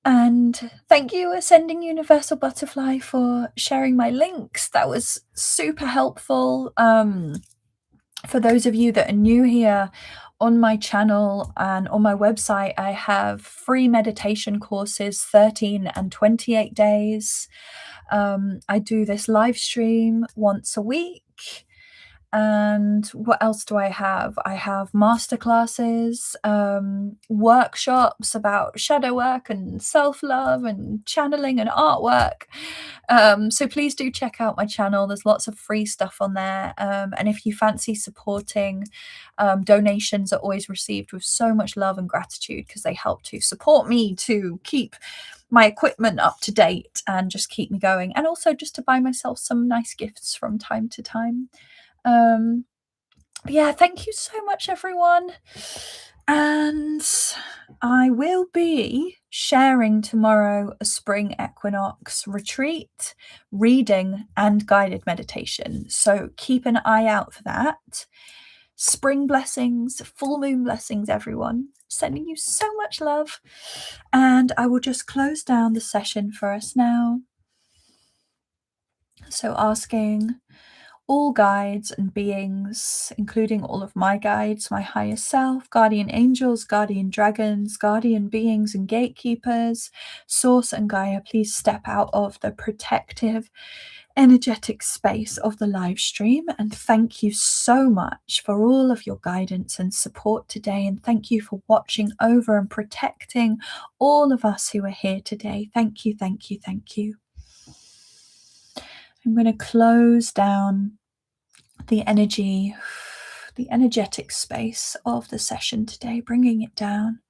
And thank you, Ascending Universal Butterfly, for sharing my links. That was super helpful. For those of you that are new here, on my channel and on my website, I have free meditation courses, 13 and 28 days. I do this live stream once a week. And what else do I have? I have masterclasses, workshops about shadow work and self-love and channeling and artwork. So please do check out my channel. There's lots of free stuff on there. And if you fancy supporting, donations are always received with so much love and gratitude, because they help to support me to keep my equipment up to date and just keep me going. And also just to buy myself some nice gifts from time to time. Thank you so much, everyone. And I will be sharing tomorrow a spring equinox retreat, reading, and guided meditation. So keep an eye out for that. Spring blessings, full moon blessings, everyone. Sending you so much love. And I will just close down the session for us now. So asking all guides and beings, including all of my guides, my higher self, guardian angels, guardian dragons, guardian beings and gatekeepers, Source and Gaia, please step out of the protective, energetic space of the live stream. And thank you so much for all of your guidance and support today. And thank you for watching over and protecting all of us who are here today. Thank you, thank you, thank you. I'm going to close down the energetic space of the session today, bringing it down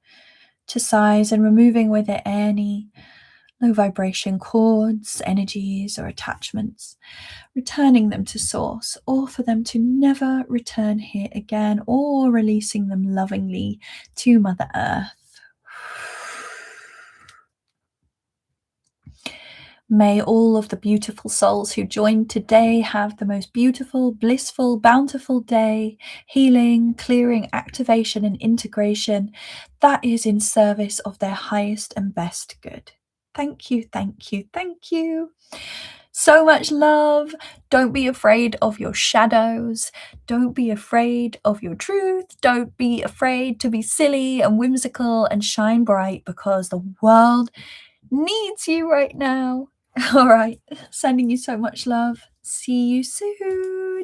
to size and removing with it any low vibration cords, energies, or attachments, returning them to source, or for them to never return here again, or releasing them lovingly to Mother Earth. May all of the beautiful souls who joined today have the most beautiful, blissful, bountiful day, healing, clearing, activation, and integration that is in service of their highest and best good. Thank you, thank you, thank you. So much love. Don't be afraid of your shadows. Don't be afraid of your truth. Don't be afraid to be silly and whimsical and shine bright, because the world needs you right now. All right, sending you so much love. See you soon.